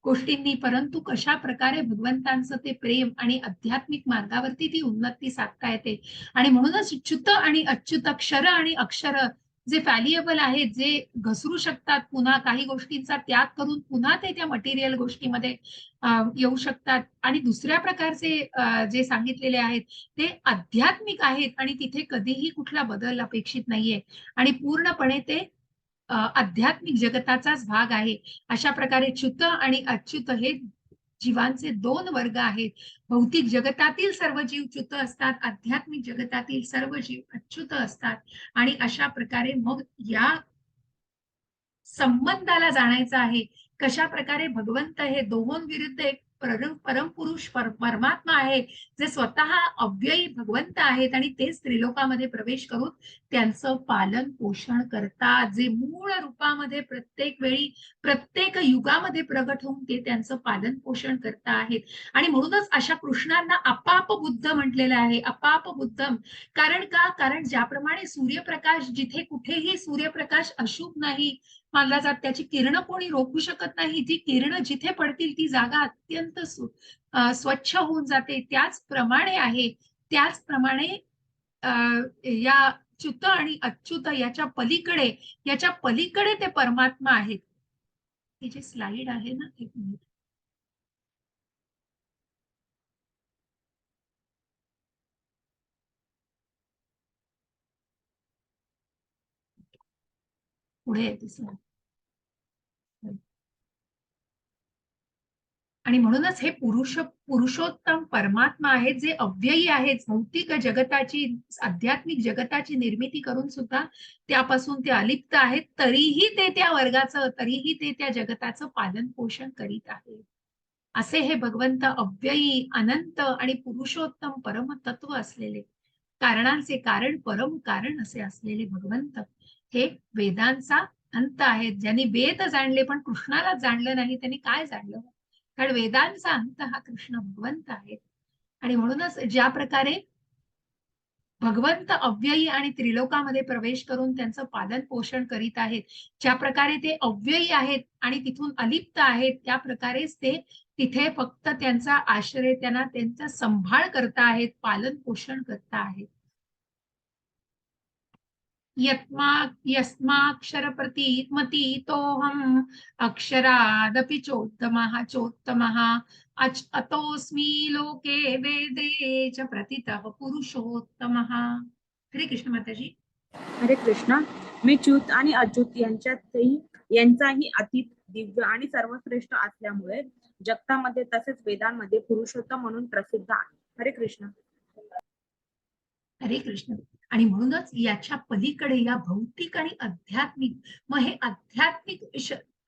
गोष्टींनी, परंतु कशा प्रकारे भगवंतांचं ते प्रेम आणि आध्यात्मिक मार्गावरती ती उन्नती साधता येते. आणि म्हणूनच च्युत आणि अच्युत, क्षर आणि अक्षर जे फॅलिएबल आहेत, जे घसरू शकतात, पुन्हा काही गोष्टींचा त्याग करून पुन्हा ते त्या मटेरियल गोष्टीमध्ये येऊ शकतात. आणि दुसऱ्या प्रकारचे जे सांगितलेले आहेत ते आध्यात्मिक आहेत आणि तिथे कधीही कुठला बदल अपेक्षित नाहीये आणि पूर्णपणे ते आध्यात्मिक जगताचाच भाग आहे. अशा प्रकारे च्युत आणि अच्युत हे जीवांचे दोन वर्ग आहेत. भौतिक जगतातील सर्व जीव च्युत असतात, आध्यात्मिक जगतातील सर्व जीव अच्युत असतात. आणि अशा प्रकारे मग या संबंधाला जाणायचं आहे. कशा प्रकारे भगवंत हे दोहोंविरुद्ध एक परमपुरुष परमात्मा आहे, जे स्वतः अव्ययी भगवंत आहेत आणि तेच त्रिलोकामध्ये प्रवेश करून त्यांचं पालन पोषण करतात, जे मूळ रूपामध्ये प्रत्येक वेळी प्रत्येक युगामध्ये प्रगट होऊन ते त्यांचं पालन पोषण करता आहेत. आणि म्हणूनच अशा कृष्णांना अपाप बुद्ध म्हटलेलं आहे. अपाप बुद्धम कारण का? कारण ज्याप्रमाणे सूर्यप्रकाश, जिथे कुठेही सूर्यप्रकाश अशुभ नाही मानला जात, त्याची किरण कोणी रोखू शकत नाही, ती किरण जिथे पडतील ती जागा अत्यंत स्वच्छ होऊन जाते. त्याचप्रमाणे या च्युत आणि अच्युत याच्या पलीकडे ते परमात्मा आहेत. ही जी स्लाइड आहे ना, एक मिनिट. पुढे येते slide. आणि म्हणूनच हे पुरुषोत्तम परमात्मा आहेत, जे अव्ययी आहेत. भौतिक जगताची, आध्यात्मिक जगताची निर्मिती करून सुद्धा त्यापासून ते अलिप्त आहेत. तरीही ते त्या वर्गाचं, तरीही ते त्या जगताचं पालन पोषण करीत आहेत. असे हे भगवंत अव्ययी, अनंत आणि पुरुषोत्तम परमतत्व असलेले, कारणांचे कारण, परम कारण असे असलेले भगवंत हे वेदांचा अंत आहेत. ज्यांनी वेद जाणले पण कृष्णाला जाणलं नाही, त्यांनी काय जाणलं? कारण वेदांचा अंत हा कृष्ण भगवंत आहे. आणि म्हणूनच ज्या प्रकारे भगवंत अव्ययी आणि त्रिलोकामध्ये प्रवेश करून त्यांचं पालन पोषण करीत आहेत, ज्या प्रकारे ते अव्ययी आहेत आणि तिथून अलिप्त आहेत, त्या प्रकारेच ते तिथे फक्त त्यांचा आश्रय, त्यांचा संभाळ करता आहेत, पालन पोषण करता आहेत. यस्माक्षरप्रतीमतीतोऽहम् अक्षरादपि चोत्तमः अतोऽस्मि लोके वेदे च प्रतितः पुरुषोत्तमः. हरे कृष्ण माताजी. हरे कृष्णा. मी च्युत आणि अच्युत यांचाही अतीत, दिव्य आणि सर्वश्रेष्ठ असल्यामुळे जगतामध्ये तसेच वेदांमध्ये पुरुषोत्तम म्हणून प्रसिद्ध आहे. हरे कृष्ण. हरे कृष्ण. आणि म्हणूनच याच्या पलीकडे या भौतिक आणि आध्यात्मिक, मग हे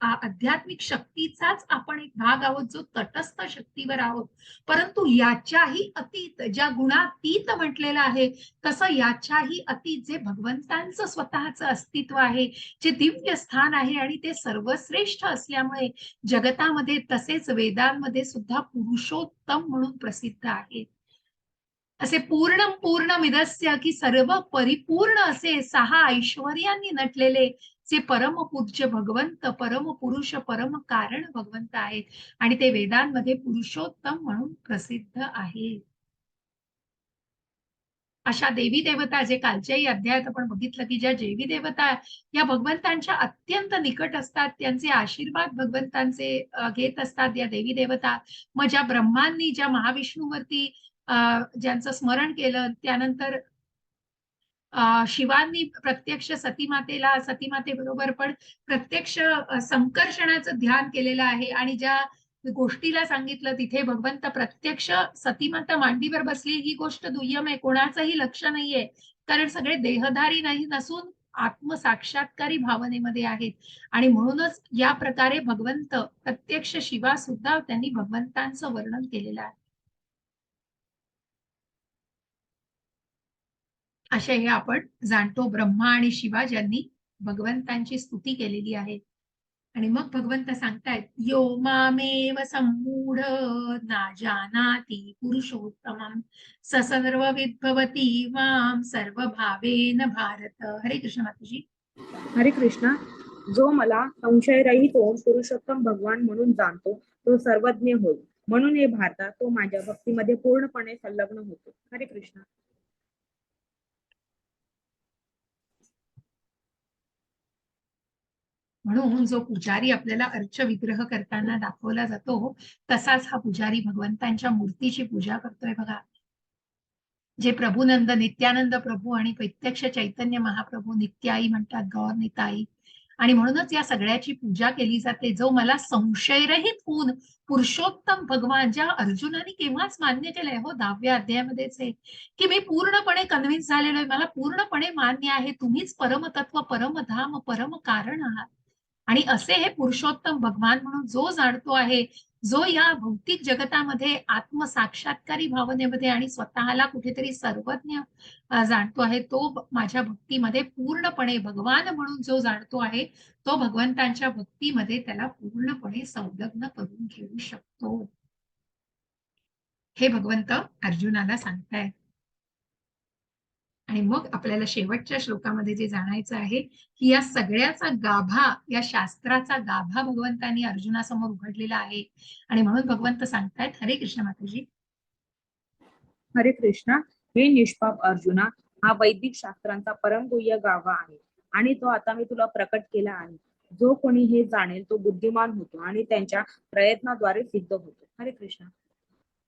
आध्यात्मिक शक्तीचाच आपण एक भाग आहोत, जो तटस्थ शक्तीवर आहोत. परंतु याच्याही अतीत, ज्या गुणातीत म्हटलेलं आहे, तसं याच्याही अतीत जे भगवंतांचं स्वतःचं अस्तित्व आहे, जे दिव्य स्थान आहे आणि ते सर्वश्रेष्ठ असल्यामुळे जगतामध्ये तसेच वेदांमध्ये सुद्धा पुरुषोत्तम म्हणून प्रसिद्ध आहे. असे पूर्णमिदस्य की सर्व परिपूर्ण असे 6 ऐश्वर्यांनी नटलेले जे परमपूज्य भगवंत, परम पुरुष, परम कारण भगवंत आहेत आणि ते वेदांमध्ये पुरुषोत्तम म्हणून प्रसिद्ध आहे. अशा देवी देवता, जे कालच्याही अध्यायात आपण बघितलं की ज्या देवी देवता या भगवंतांच्या अत्यंत निकट असतात, त्यांचे आशीर्वाद भगवंतांचे घेत असतात या देवी देवता. मग ज्या ब्रह्मांनी ज्या महाविष्णूवरती ज्यांचं स्मरण केलं, त्यानंतर शिवांनी प्रत्यक्ष सतीमातेबरोबर पण प्रत्यक्ष संकर्षणाचं ध्यान केलेलं आहे आणि ज्या गोष्टीला सांगितलं तिथे भगवंत प्रत्यक्ष सतीमाता मांडीवर बसली, ही गोष्ट दुय्यम आहे, कोणाचंही लक्ष नाहीये. कारण सगळे देहधारी नाही नसून आत्मसाक्षात्कारी भावनेमध्ये आहेत. आणि म्हणूनच या प्रकारे भगवंत प्रत्यक्ष शिवा सुद्धा त्यांनी भगवंतांचं वर्णन केलेलं आहे. असे हे आपण जाणतो ब्रह्मा आणि शिवा ज्यांनी भगवंतांची स्तुती केलेली आहे. आणि मग भगवंत सांगतायत, यो मामेव सम्मूढ ना जानाति पुरुषोत्तमं स सर्वविद्भवति मां सर्वभावेन भारत. हरे कृष्ण माताजी. हरे कृष्णा. जो मला संशयरहित होऊन पुरुषोत्तम भगवान म्हणून जाणतो, तो सर्वज्ञ होईल. म्हणून हे भारता, तो माझ्या भक्तीमध्ये पूर्णपणे संलग्न होतो. हरे कृष्णा. म्हणून जो पुजारी आपल्याला अर्च विग्रह करताना दाखवला जातो, तसाच हा पुजारी भगवंतांच्या मूर्तीची पूजा करतोय बघा. जे प्रभुनंद, नित्यानंद प्रभू आणि प्रत्यक्ष चैतन्य महाप्रभू नित्याई म्हणतात, गौर निताई. आणि म्हणूनच या सगळ्याची पूजा केली जाते. जो मला संशयरहित होऊन पुरुषोत्तम भगवान, ज्या अर्जुनाने केव्हाच मान्य केलंय, हो 10व्या अध्यायामध्येच आहे की मी पूर्णपणे कन्व्हिन्स झालेलो आहे, मला पूर्णपणे मान्य आहे, तुम्हीच परमतत्व, परमधाम, परम कारण आहात. आणि असे हे पुरुषोत्तम भगवान म्हणून जो जाणतो आहे, जो या भौतिक जगतामध्ये आत्मसाक्षात्कारी भावनेमध्ये आणि स्वतःला कुठेतरी सर्वज्ञ जाणतो आहे, तो माझ्या भक्तीमध्ये पूर्णपणे भगवान म्हणून जो जाणतो आहे, तो भगवंतांच्या भक्तीमध्ये त्याला पूर्णपणे संलग्न करून घेऊ शकतो. हे भगवंत अर्जुनाला सांगतायत. आणि मग आपल्याला शेवटच्या श्लोकामध्ये जे जाणायचं आहे की या सगळ्याचा गाभा, या शास्त्राचा गाभा भगवंतांनी अर्जुनासमोर उघडलेला आहे. आणि म्हणून भगवंत सांगतायत, हरे कृष्ण माताजी. हरे कृष्णा. हे निष्पाप अर्जुना, हा वैदिक शास्त्रांचा परमगुह्य गाभा आहे आणि तो आता मी तुला प्रकट केला आहे. जो कोणी हे जाणेल तो बुद्धिमान होतो आणि त्यांच्या प्रयत्नाद्वारे सिद्ध होतो. हरे कृष्ण.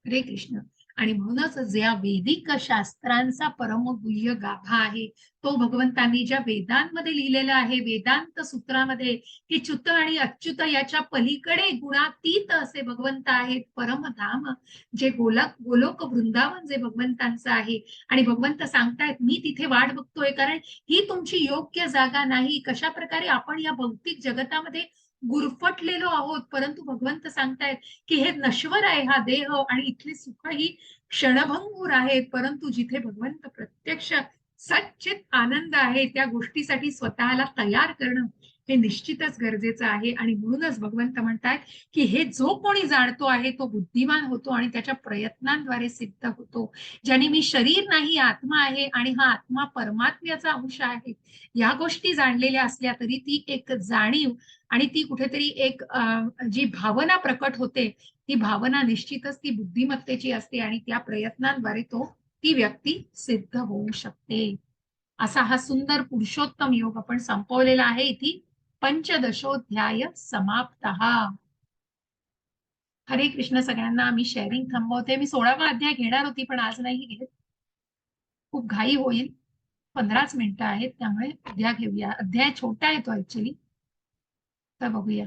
हरे कृष्ण. आणि म्हणूनच ज्या वैदिक शास्त्रांचा परमगुह्य गाभा आहे तो भगवंतांनी ज्या वेदांमध्ये लिहिलेला आहे, वेदांत सूत्रामध्ये, की च्युत आणि अच्युत याच्या पलीकडे गुणातीत असे भगवंत आहेत, परमधाम जे गोलोक वृंदावन जे भगवंतांचं आहे. आणि भगवंत सांगतायत मी तिथे वाट बघतोय, कारण ही तुमची योग्य जागा नाही. कशा प्रकारे आपण या भौतिक जगतामध्ये गुरफटलेलो आहोत, परंतु भगवंत सांगतायत की हे नश्वर आहे हा देह आणि इथले सुख ही क्षणभंगूर आहेत, परंतु जिथे भगवंत प्रत्यक्ष सच्चित आनंद आहे त्या गोष्टीसाठी स्वतःला तयार करणं हे निश्चितच गरजेचं आहे. आणि म्हणूनच भगवंत म्हणतात की हे जो कोणी जाणतो आहे तो बुद्धिमान होतो आणि त्याच्या प्रयत्नांद्वारे सिद्ध होतो. ज्याने मी शरीर नाही आत्मा आहे आणि हा आत्मा परमात्म्याचा अंश आहे या गोष्टी जाणलेल्या असल्या तरी ती एक जाणीव आणि ती कुठेतरी एक जी भावना प्रकट होते ती भावना निश्चितच ती बुद्धिमत्तेची असते आणि त्या प्रयत्नांद्वारे ती व्यक्ती सिद्ध होऊ शकते. असा हा सुंदर पुरुषोत्तम योग आपण संपवलेला आहे. इथे पंचदशोध्याय समाप्त. हरे कृष्ण. सगळ्यांना मी शेअरिंग थांबवते. मी 16वा अध्याय घेणार होती पण आज नाही घेत, खूप घाई होईल. 15च मिनिटं आहेत त्यामुळे उद्या घेऊया. अध्याय छोटा आहे तो ऍक्च्युली. तर बघूया.